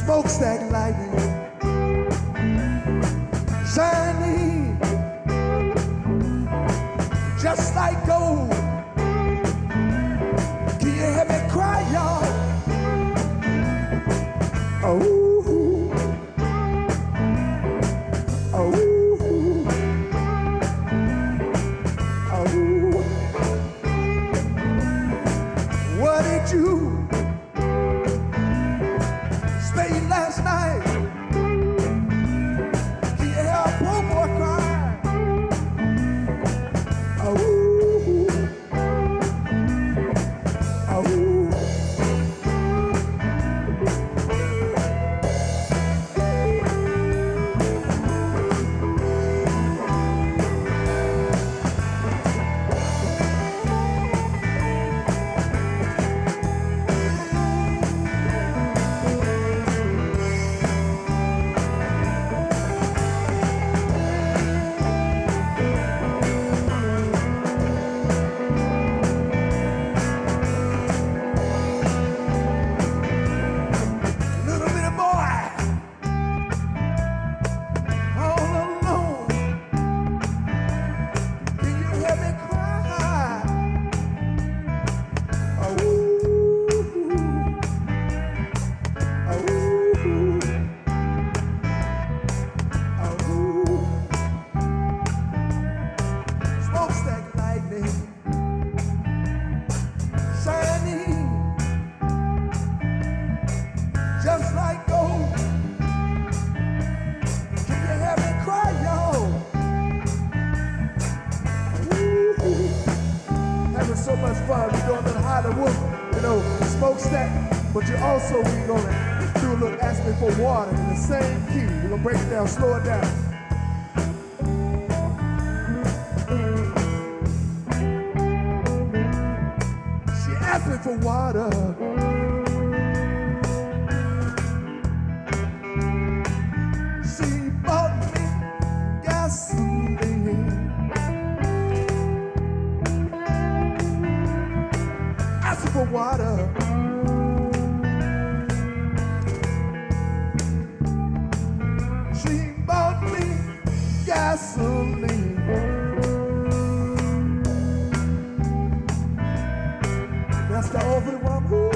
Smokestack lightning, shining just like gold. Keep Oh, oh, oh. What did you say last night? Can you hear a poor boy cry? Oh, oh. Little bitty boy, all alone. Can you hear me cry? Oh, oh. Smokestack lightning shining just like gold. Can you hear me cry, y'all? Ooh, having so much fun. We're doing a little Hollywood, smokestack. But you also, we're gonna do a little ask me for water in the same key. We're gonna break it down, slow it down. She asked me for water. She bought me gasoline. Asked for water. She bought me gasoline. That's the only one who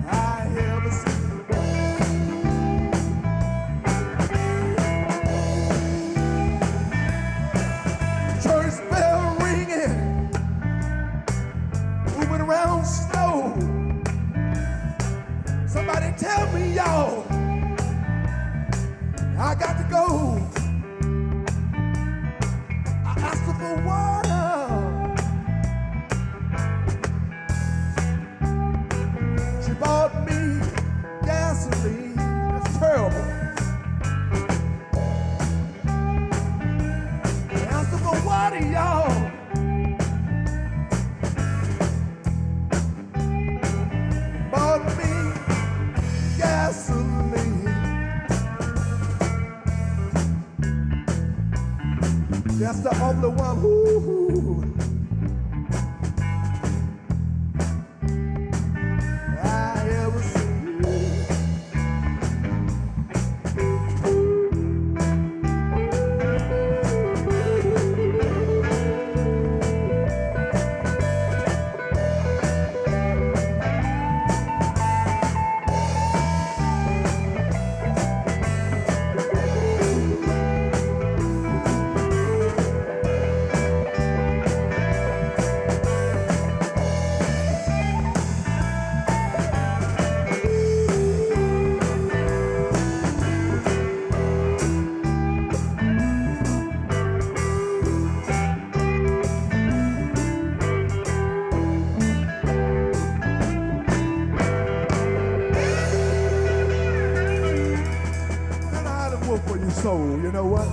I ever seen. Church bell ringing, moving around snow. Somebody tell me, y'all, I got to go. I asked her for water. She bought me gasoline. That's terrible. I asked her for water, y'all. Bought me gasoline. That's the only one who I ever seen. For your soul, you know what?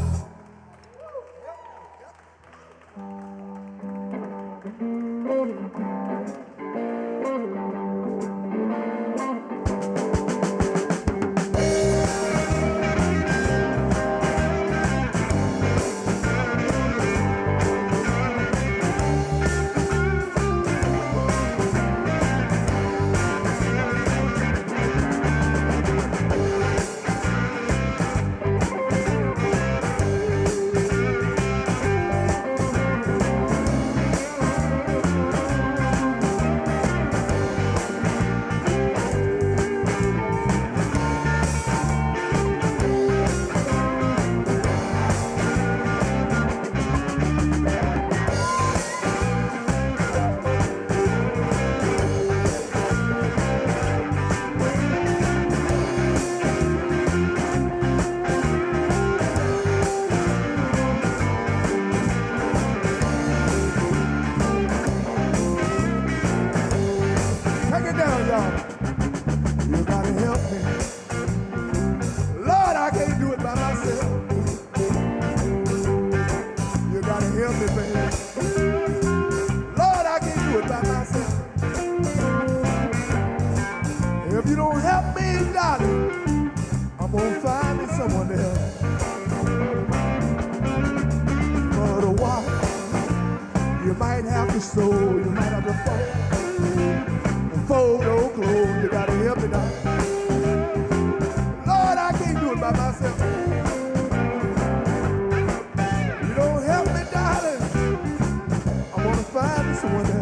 Take it down, y'all. You gotta help me. Lord, I can't do it by myself. You gotta help me, baby. Lord, I can't do it by myself. If you don't help me, darling, I'm gonna find me someone else. For the water, you might have to sew, you might have to fold those clothes. You gotta help me now. Lord, I can't do it by myself. You don't help me, darling, I'm gonna find me someone else.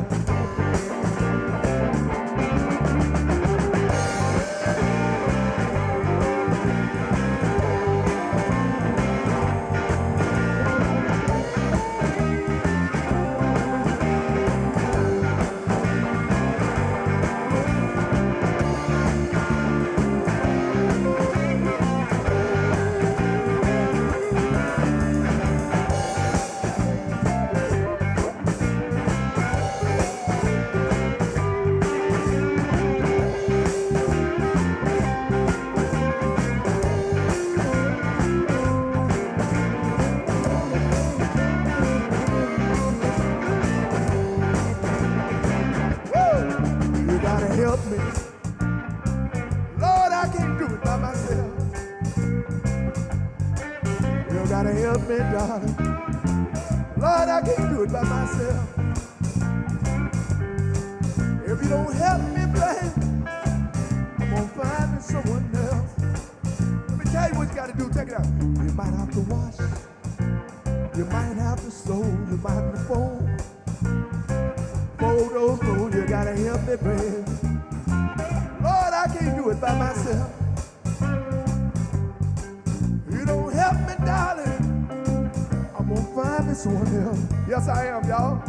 Help me. Lord, I can't do it by myself. You gotta help me, darling. Lord, I can't do it by myself. If you don't help me, baby, I'm gonna find me someone else. Let me tell you what you gotta do. Check it out. You might have to wash. You might have to sew. You might have to fold those clothes. You gotta help me, baby. Lord, I can't do it by myself. You don't help me, darling, I'm gonna find me someone else. Yes, I am, y'all.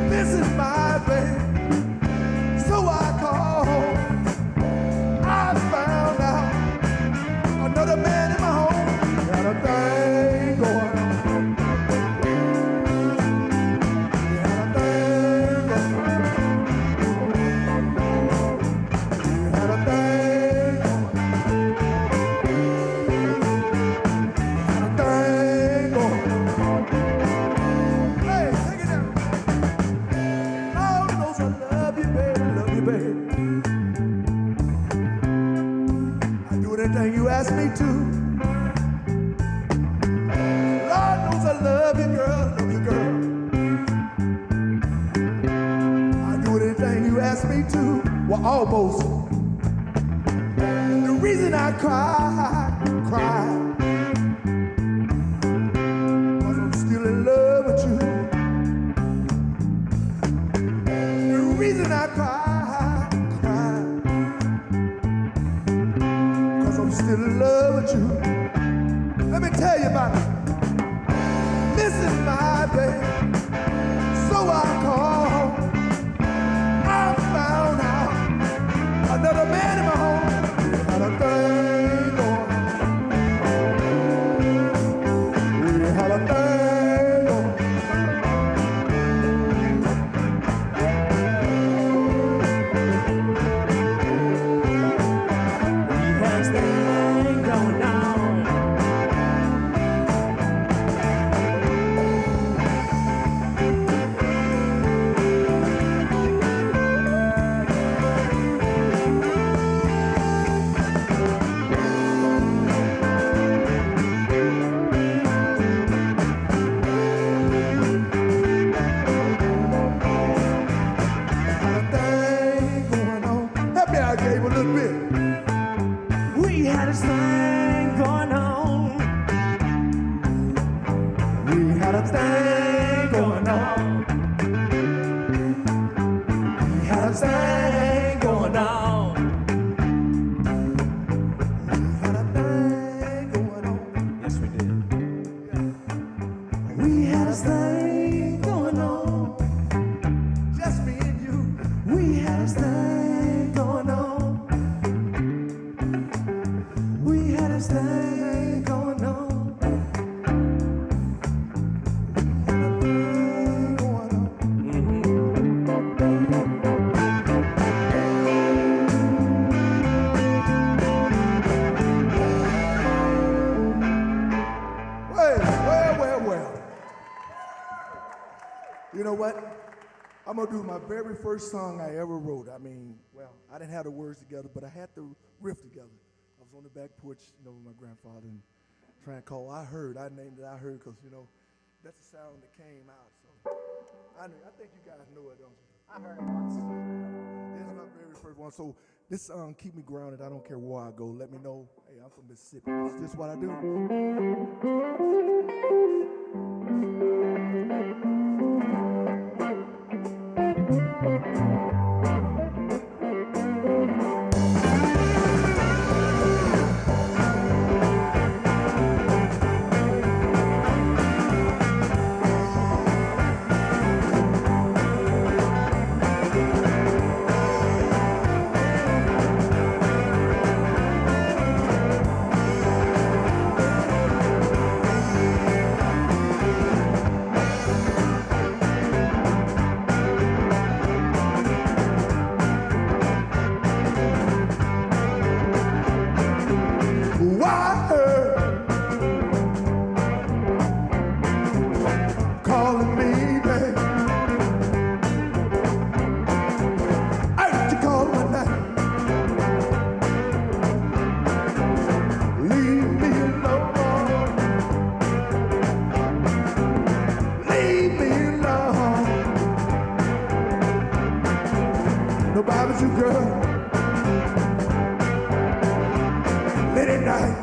This is asked me to. Well, almost. The reason I cry, cause I'm still in love with you. The reason I cry, cause I'm still in love with you. Let me tell you about it. Missing my baby, so I call home. I found out another man in my home. We had a thing going. We had a thing going. We had a thing going on. Had a thing going on. Help me out, Gabe, a little bit. We had a thing going on. We had a thing going on. We had a thing going on. Had a thing going on. Yes, we did. We had a thing going on. Just me and you. We had a thing going on. We had a thing going on. We had a thing going on. Well. You know what? I'm gonna do my very first song I ever wrote. I mean, well, I didn't have the words together, but I had the riff together. I was on the back porch, with my grandfather, and trying to call I Heard. I named it I Heard because, that's the sound that came out. So I think you guys know it, don't you? I heard it once. This is my very first one. So this song keep me grounded. I don't care where I go. Let me know, hey, I'm from Mississippi. It's just what I do. Calling me, babe. Ain't you calling my name? Leave me alone. Leave me alone. Nobody but you, girl. Late at night.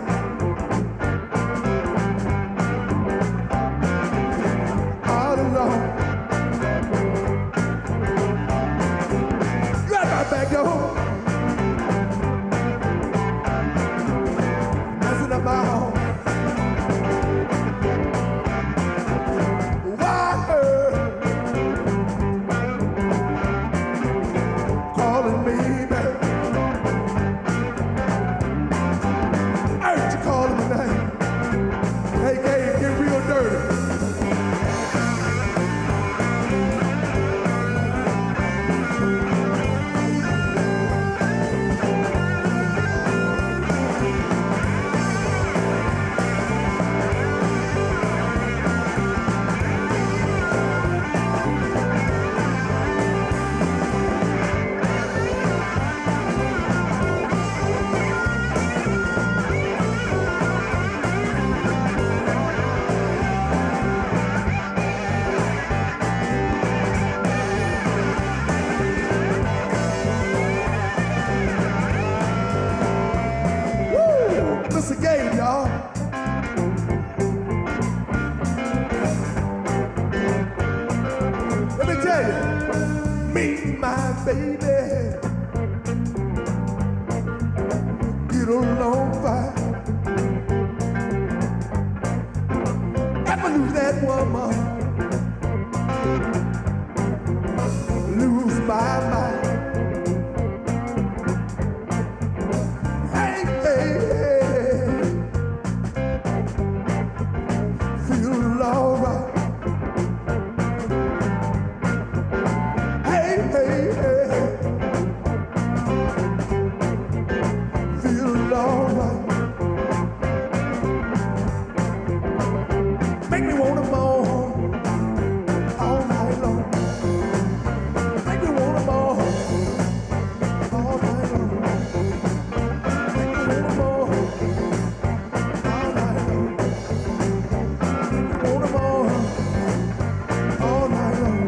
Back door, messing up my home. Why her calling me back? Hey, baby get along fine. If I lose that woman, lose my mind. Hey, hey, hey, feel alright. Hey, hey, hey, feel alright. Make me wanna moan all night long. Make me wanna moan all night long. Make me wanna moan all night long. Make me wanna moan all night long.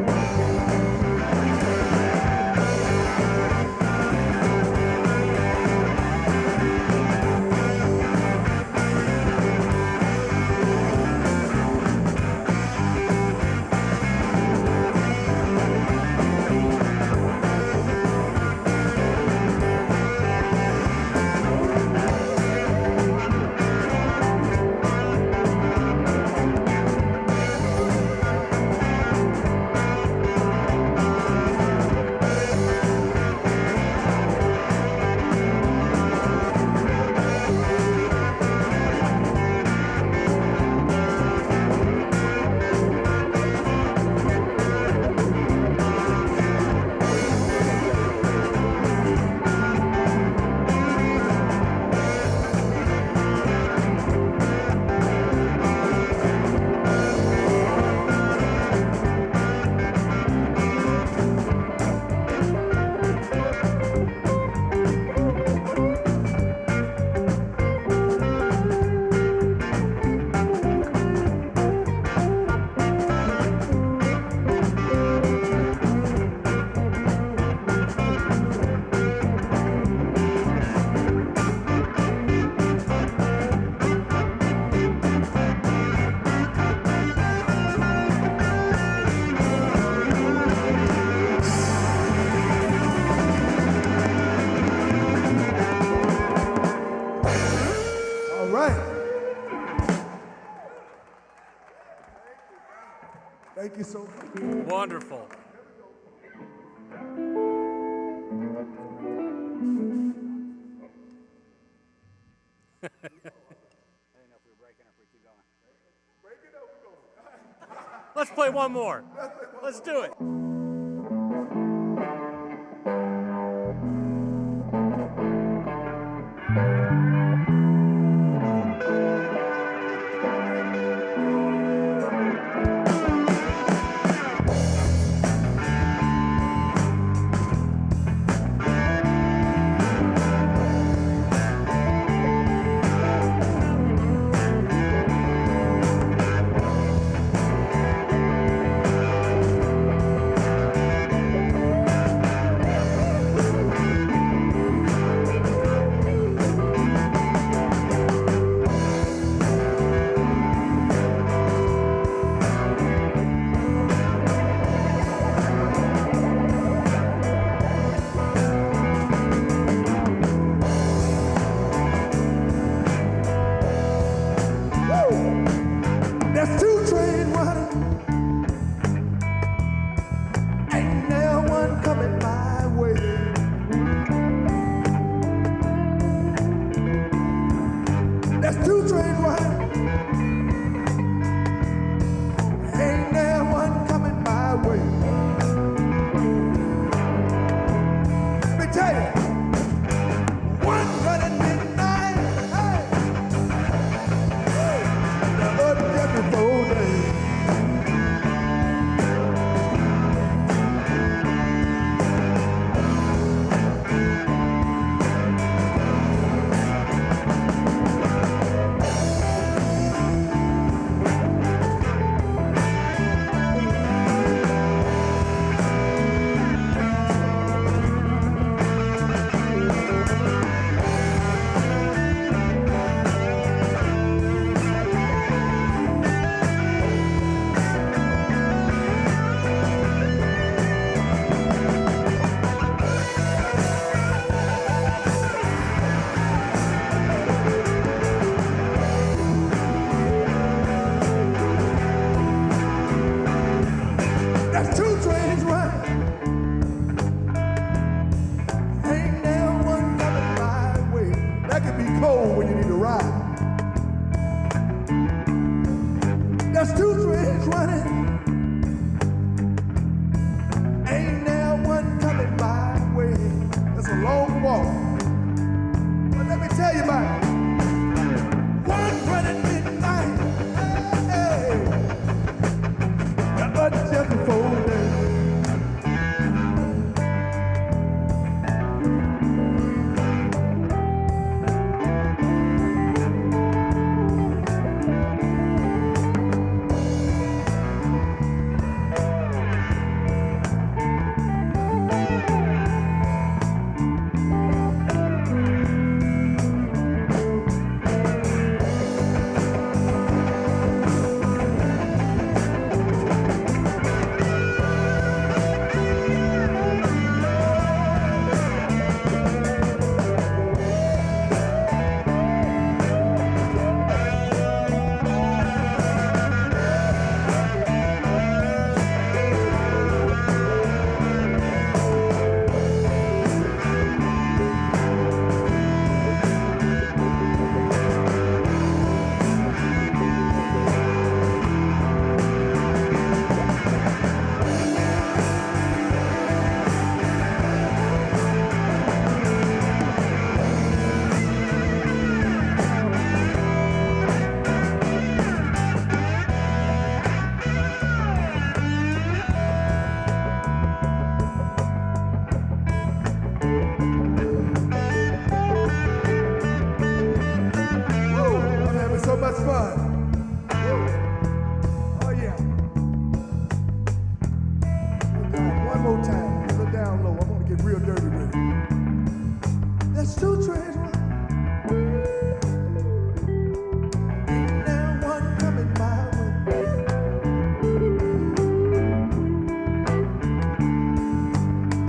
All right. Thank you so much. Wonderful. Let's play one more. Let's do it.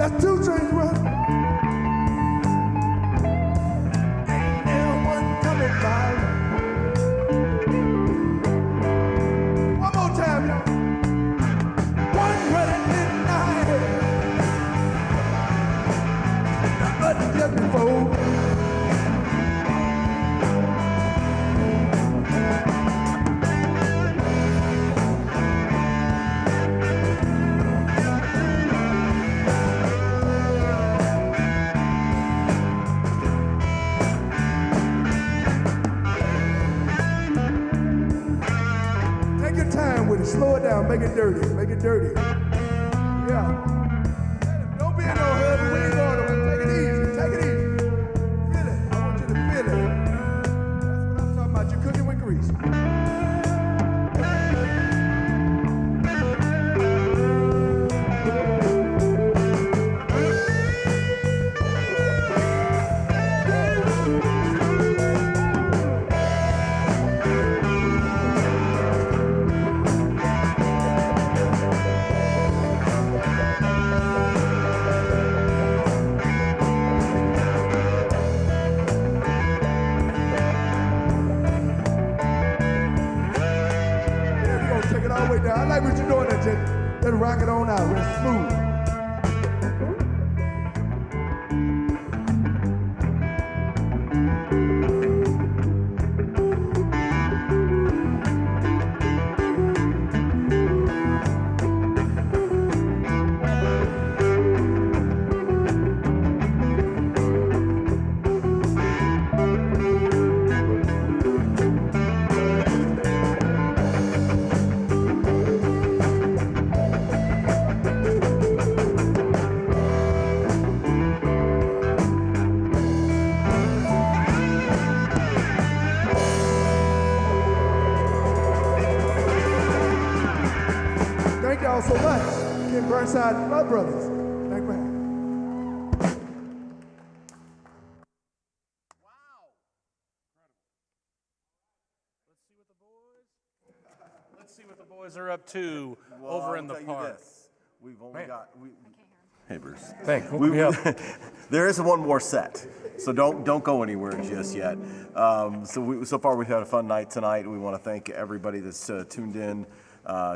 That's 2 trains running. Ain't there one coming by. One more time, y'all. One running midnight. But just before. Take your time with it. Slow it down. Make it dirty. Make it dirty. Yeah. Don't be in no hurry. We ain't going to take it easy. Take it easy. Feel it. I want you to feel it. That's what I'm talking about. You're cooking with grease. Yeah, we're gonna take it all the way down. I like what you're doing there, Jake. Let's rock it on out. Real smooth. Thank y'all so much. Ken Burnside, my brothers. Thank you. Let's see what the boys are up to over in the park. We've only got. Hey, Bruce. Thanks. Hook me up. There is one more set, so don't go anywhere just yet. So far we've had a fun night tonight. We want to thank everybody that's tuned in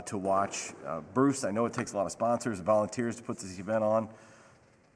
to watch. Bruce, I know it takes a lot of sponsors and volunteers to put this event on.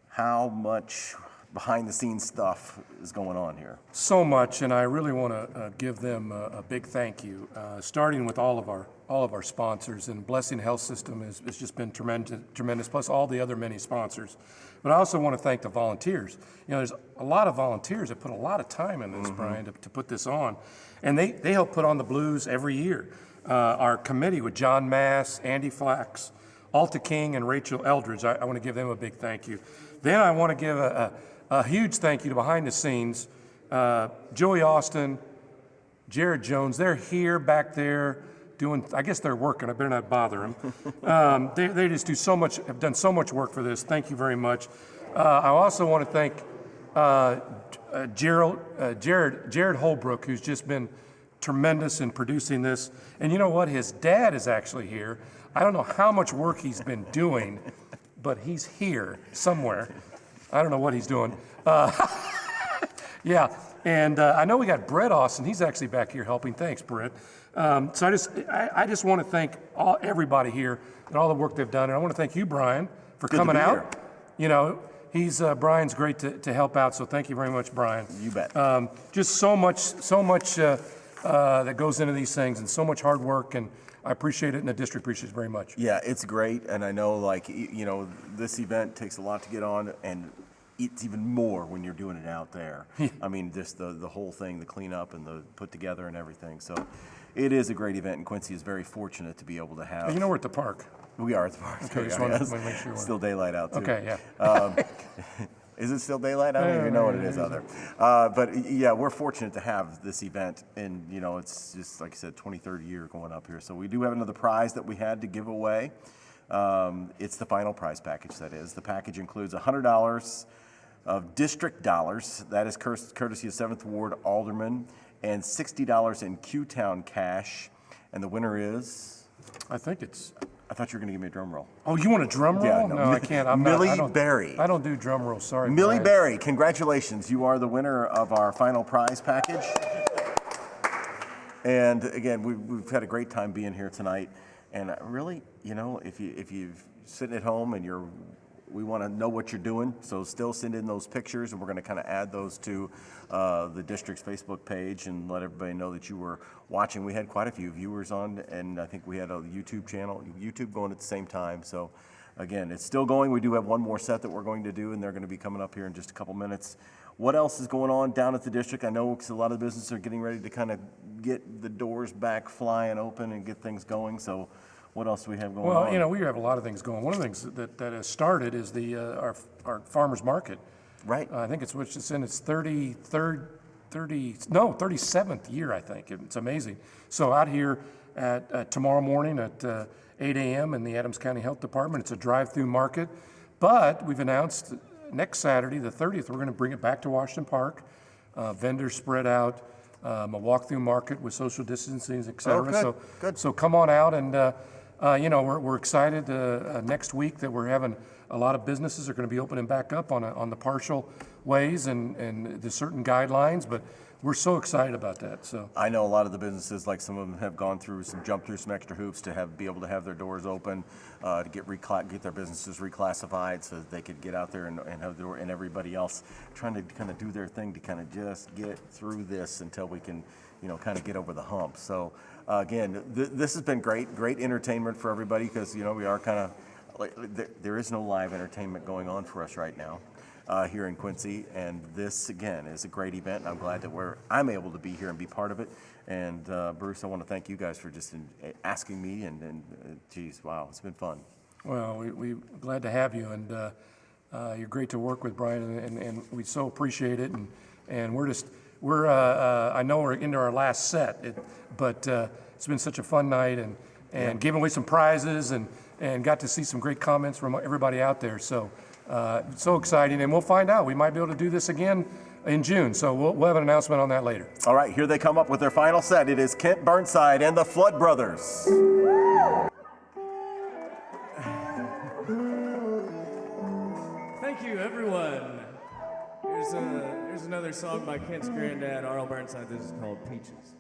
How much behind-the-scenes stuff is going on here? So much, and I really want to give them a big thank you, starting with all of our sponsors. And Blessing Health System has just been tremendous, plus all the other many sponsors. But I also want to thank the volunteers. You know, there's a lot of volunteers that put a lot of time in this, Brian, to put this on, and they help put on the Blues every year. Our committee with John Mass, Andy Flax, Alta King, and Rachel Eldridge, I want to give them a big thank you. Then I want to give a huge thank you to behind the scenes, Joey Austin, Jared Jones. They're here back there doing, I guess they're working. I better not bother them. They just do so much, have done so much work for this. Thank you very much. I also want to thank Jared Holbrook, who's just been tremendous in producing this. And you know what? His dad is actually here. I don't know how much work he's been doing, but he's here somewhere. I don't know what he's doing. Yeah, and I know we got Brett Austin. He's actually back here helping. Thanks, Brett. So I just want to thank everybody here and all the work they've done. And I want to thank you, Brian, for coming out. You know, Brian's great to help out. So thank you very much, Brian. You bet. Just so much that goes into these things, and so much hard work, and I appreciate it, and the district appreciates it very much. Yeah, it's great, and I know, like, you know, this event takes a lot to get on, and it's even more when you're doing it out there. I mean, just the whole thing, the cleanup and the put together and everything. So it is a great event, and Quincy is very fortunate to be able to have. You know, we're at the park. We are at the park. Okay, just want to make sure. Still daylight out, too. Okay, yeah. Is it still daylight? I don't even know what it is out there. But yeah, we're fortunate to have this event, and you know, it's just like I said, 23rd year going up here. So we do have another prize that we had to give away. It's the final prize package. That is, the package includes $100 of district dollars. That is courtesy of 7th Ward Alderman, and $60 in Q-Town cash. And the winner is I think it's. I thought you were going to give me a drum roll. Oh, you want a drum roll? Yeah, no, I can't. I'm Millie not, I don't, Berry. I don't do drum rolls. Sorry. Millie Brian. Berry, congratulations. You are the winner of our final prize package. And again, we've had a great time being here tonight. And really, you know, if you're sitting at home and we want to know what you're doing, so still send in those pictures, and we're going to kind of add those to the district's Facebook page and let everybody know that you were watching. We had quite a few viewers on, and I think we had a YouTube channel, YouTube going at the same time. So again, it's still going. We do have one more set that we're going to do, and they're going to be coming up here in just a couple minutes. What else is going on down at the district? I know a lot of the businesses are getting ready to kind of get the doors back flying open and get things going. So what else do we have going on? Well, you know, we have a lot of things going. One of the things that has started is our farmers market. Right. I think it's in its 37th year, I think. It's amazing. So out here at tomorrow morning at 8 a.m. in the Adams County Health Department, it's a drive-through market. But we've announced next Saturday, the 30th, we're going to bring it back to Washington Park. Vendors spread out, a walk-through market with social distancing, et cetera. Oh, good. So come on out, and you know, we're excited next week that we're having a lot of businesses are going to be opening back up on the partial ways and the certain guidelines, but we're so excited about that. So I know a lot of the businesses, like some of them have gone through jumped through some extra hoops to be able to have their doors open, to get their businesses reclassified so that they could get out there and have and everybody else trying to kind of do their thing to kind of just get through this until we can, you know, kind of get over the hump. So again, this has been great entertainment for everybody, because, you know, we are kind of like, there is no live entertainment going on for us right now. Here in Quincy, and this again is a great event, and I'm glad that I'm able to be here and be part of it. And Bruce, I want to thank you guys for just asking me, and geez, wow, it's been fun. well, we're glad to have you, and you're great to work with, Brian, and we so appreciate it. And we're I know we're into our last set, but it's been such a fun night, and giving away some prizes, and got to see some great comments from everybody out there. So. So exciting, and we'll find out. We might be able to do this again in June, so we'll have an announcement on that later. All right, here they come up with their final set. It is Kent Burnside and the Flood Brothers. Thank you, everyone. Here's another song by Kent's granddad, Arl Burnside. This is called Peaches.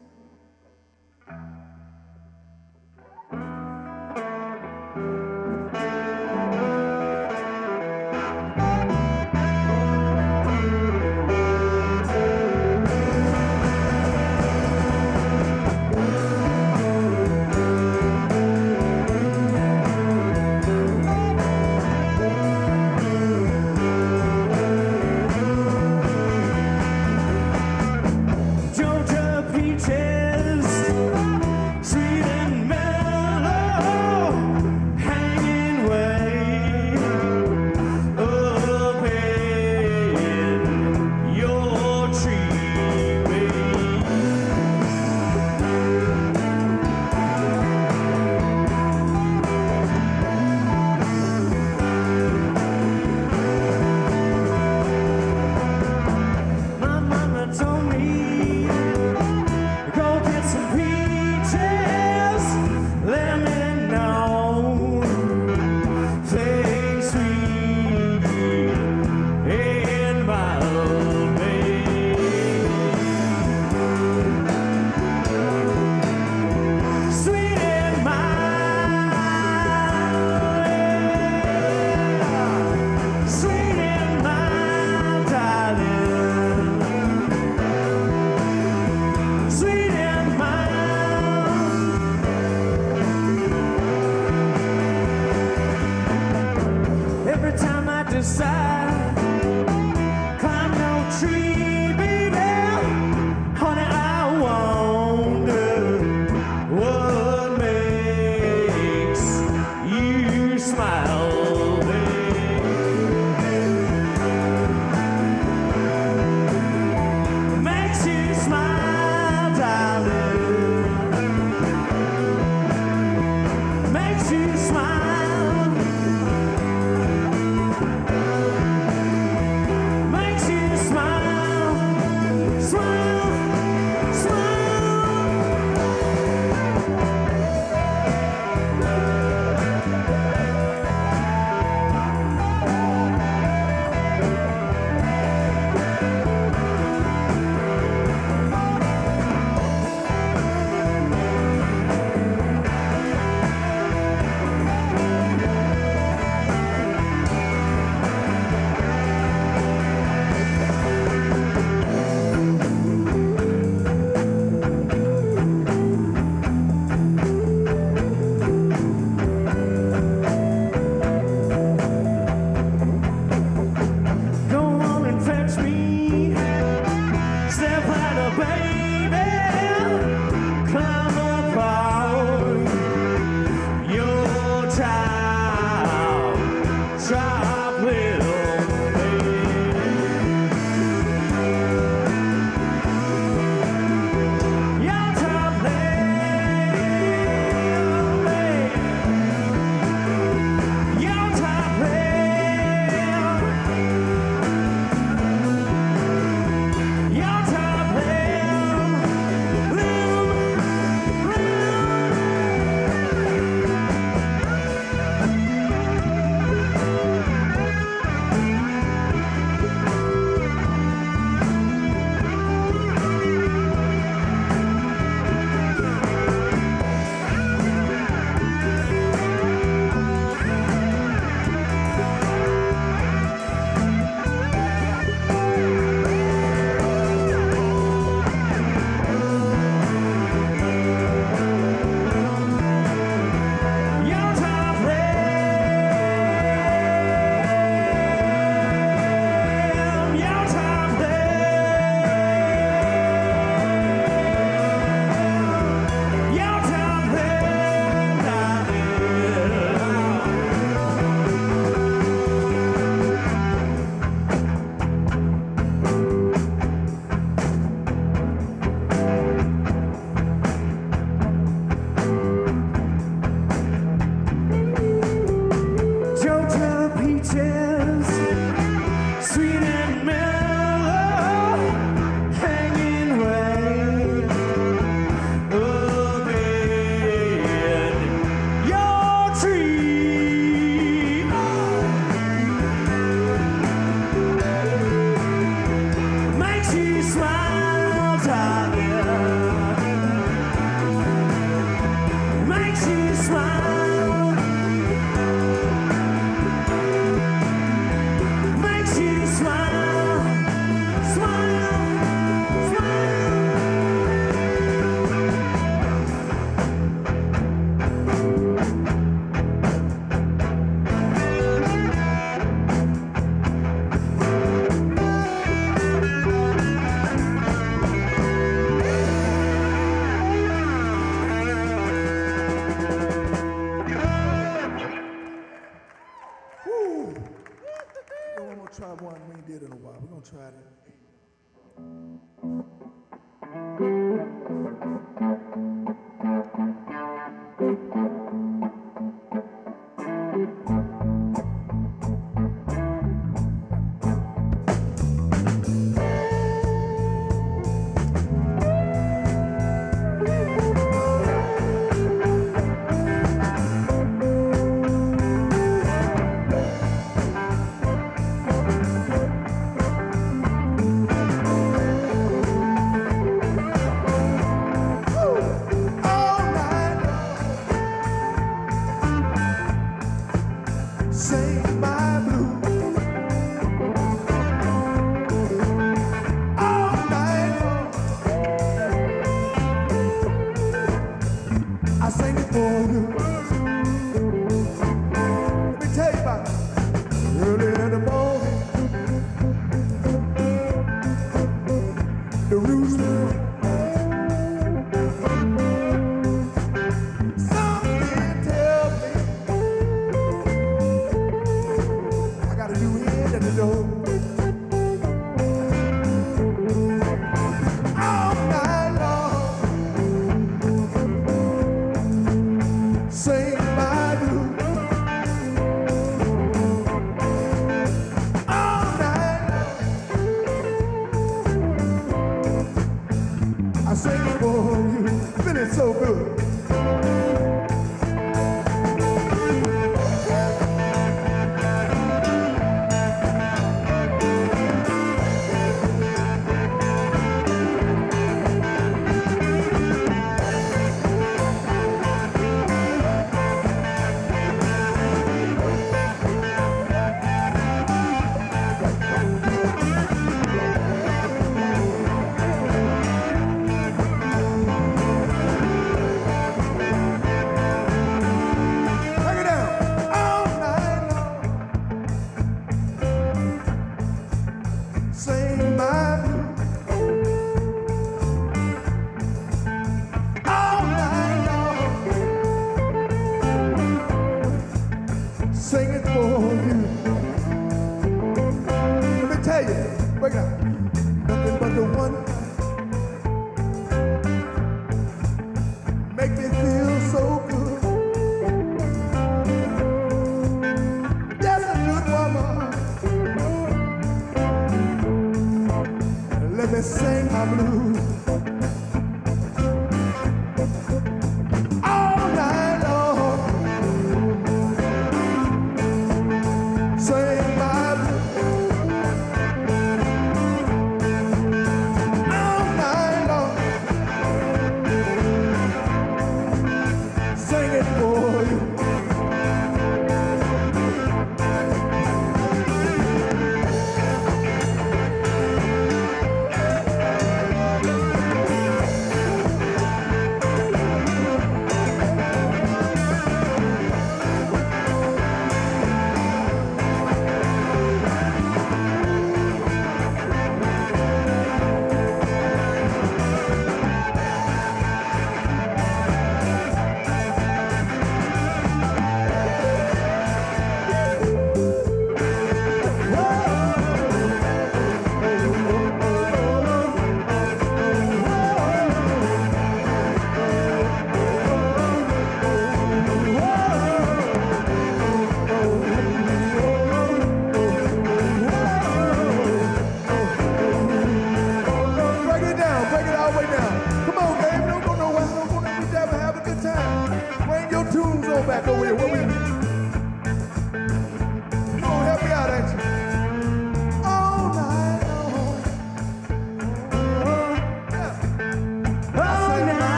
try one we ain't did in a while. We're gonna try that.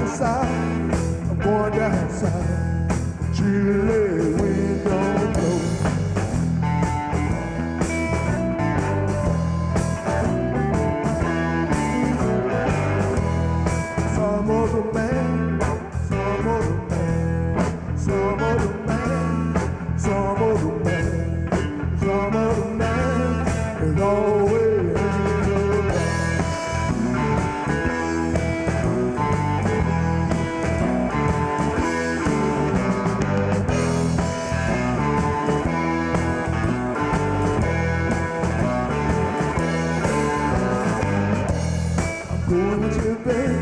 south, I'm going down south. Chilly wind don't blow. Some other man, some other man, some other man, some other man, some other man is always around. I'm going with you, baby.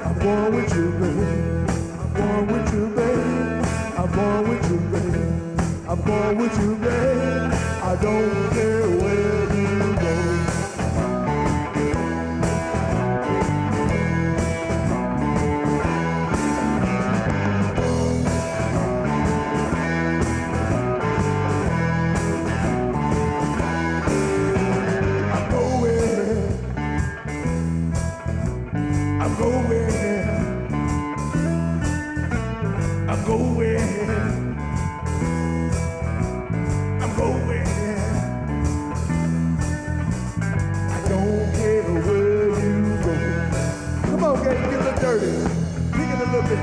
I'm going with you, baby. I'm going with you, baby. I'm going with you, baby. I'm going with you, baby. I don't care where you go. I'm going. I'm going. I'm going. I'm going. I don't care where you go. Come on, get a little dirty. Kick it a little bit.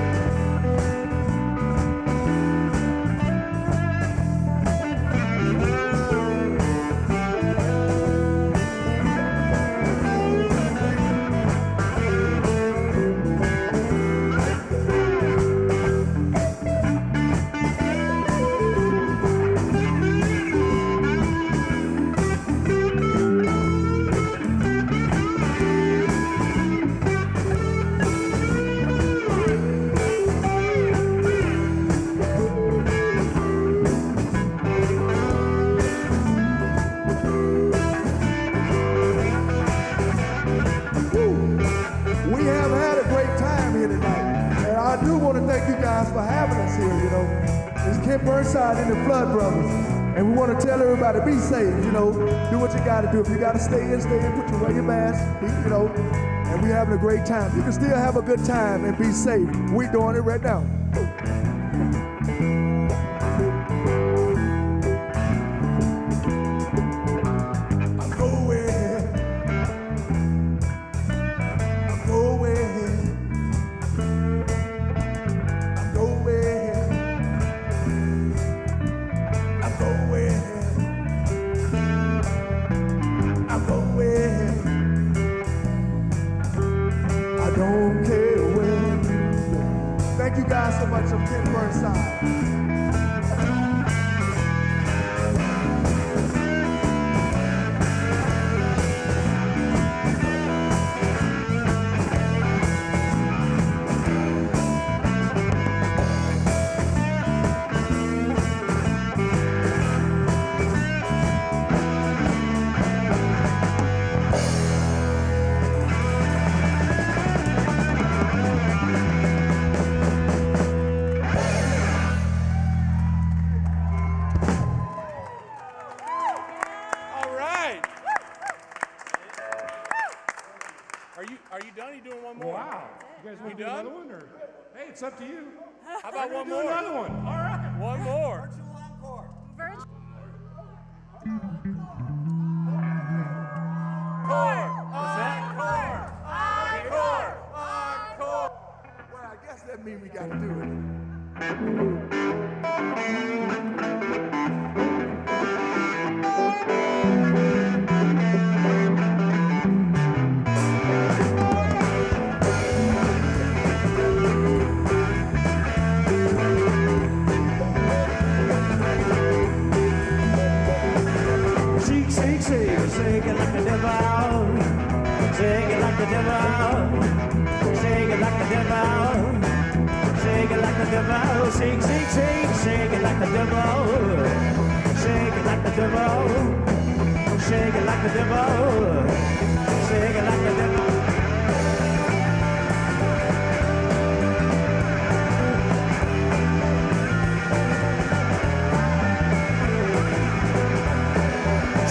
We have had a great time here tonight. And I do want to thank you guys for having us here, you know. It's Ken Burnside and the Flood Brothers. And we want to tell everybody, be safe, you know. Do what you got to do. If you got to stay in, put your wear your mask, you know. And we're having a great time. You can still have a good time and be safe. We're doing it right now. I'm going. I'm going. I'm going. I'm going. I'm going. I don't care when. Thank you guys so much. I'm Ken Burnside. All right. Are you done? Are you doing one more? Wow. You guys want to do done? another one? Or? Hey, it's up to you. How about one Do more? another one. All right. One more. Encore. Well, I guess that means we got to do it. Shake, shake, shake, shake it like the devil. Shake it like the devil. Shake it like the devil. Shake it like the devil. Shake, shake, shake, shake it like the devil. Shake it like the devil. Shake it like the devil. Shake it like the devil.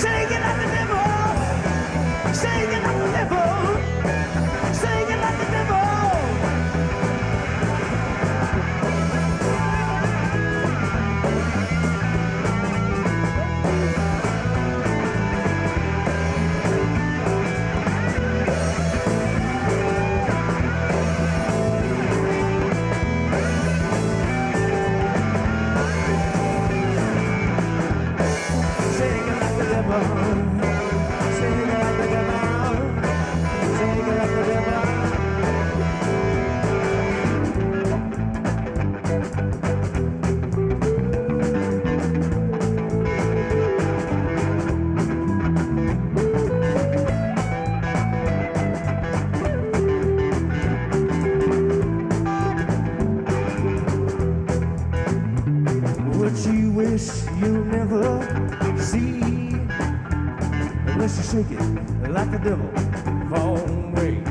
Shake it like the devil. Shake it like the devil. Shake it like the devil. you wish you'll never see, unless you shake it like the devil for me.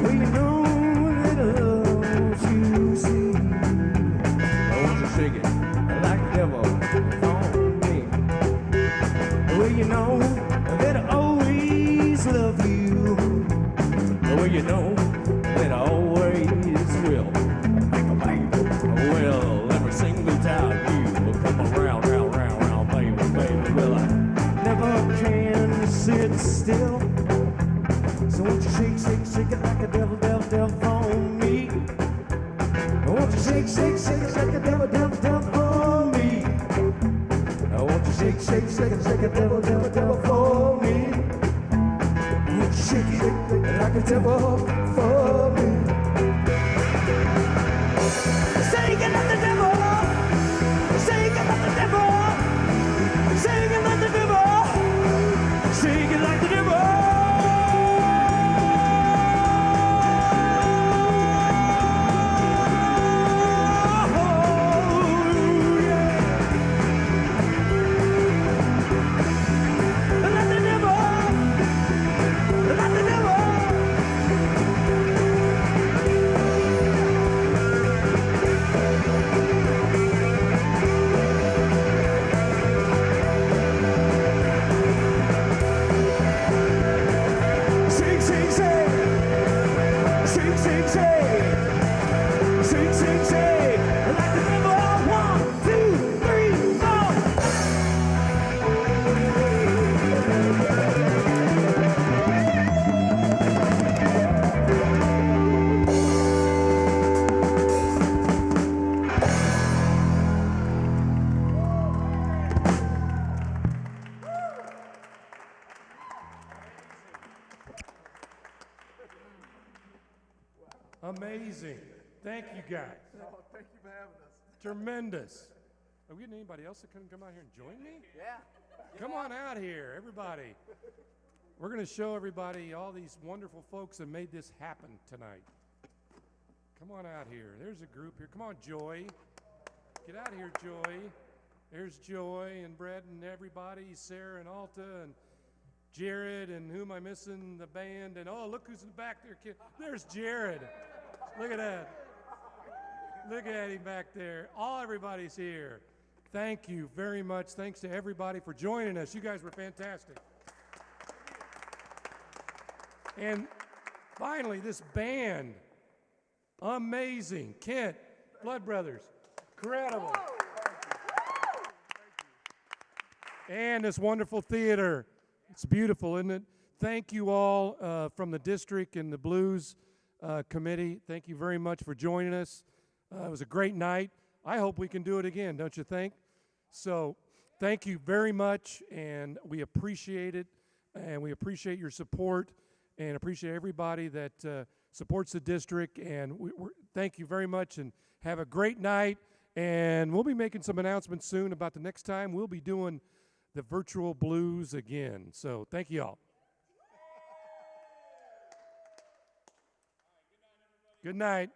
Well, you know that don't you see, won't you shake it like the devil for me? Well, you know that I always love you. Well, you know that I always will. Well, every single time you come around, baby, baby. Well, I never can sit still. So won't you shake, shake, shake it like a devil, devil, devil for me? Won't you shake, shake, shake it like a devil, devil, devil for me? Won't you shake, shake, shake it, shake a devil, devil, devil for me? Won't you shake it like a devil for me? Shake it like the devil, shake it like the devil, shake it like the devil, shake it like the devil. Amazing. Thank you, guys. Thank you for having us. Tremendous. Are we getting anybody else that can come out here and join me? Yeah. Come on out here, everybody. We're going to show everybody all these wonderful folks that made this happen tonight. Come on out here. There's a group here. Come on, Joy. Get out here, Joy. There's Joy and Brett and everybody, Sarah and Alta and Jared and who am I missing? The band. And oh, look who's in the back there, kid. There's Jared. Look at that. Look at him back there. Everybody's here. Thank you very much. Thanks to everybody for joining us. You guys were fantastic. And finally, this band. Amazing. Kent, Blood Brothers. Incredible. And this wonderful theater. It's beautiful, isn't it? Thank you all from the district and the Blues Committee. Thank you very much for joining us. It was a great night. I hope we can do it again, don't you think? So thank you very much, and we appreciate it, and we appreciate your support, and appreciate everybody that supports the district, and thank you very much, and have a great night, and we'll be making some announcements soon about the next time we'll be doing the virtual blues again. So thank you all. Good night.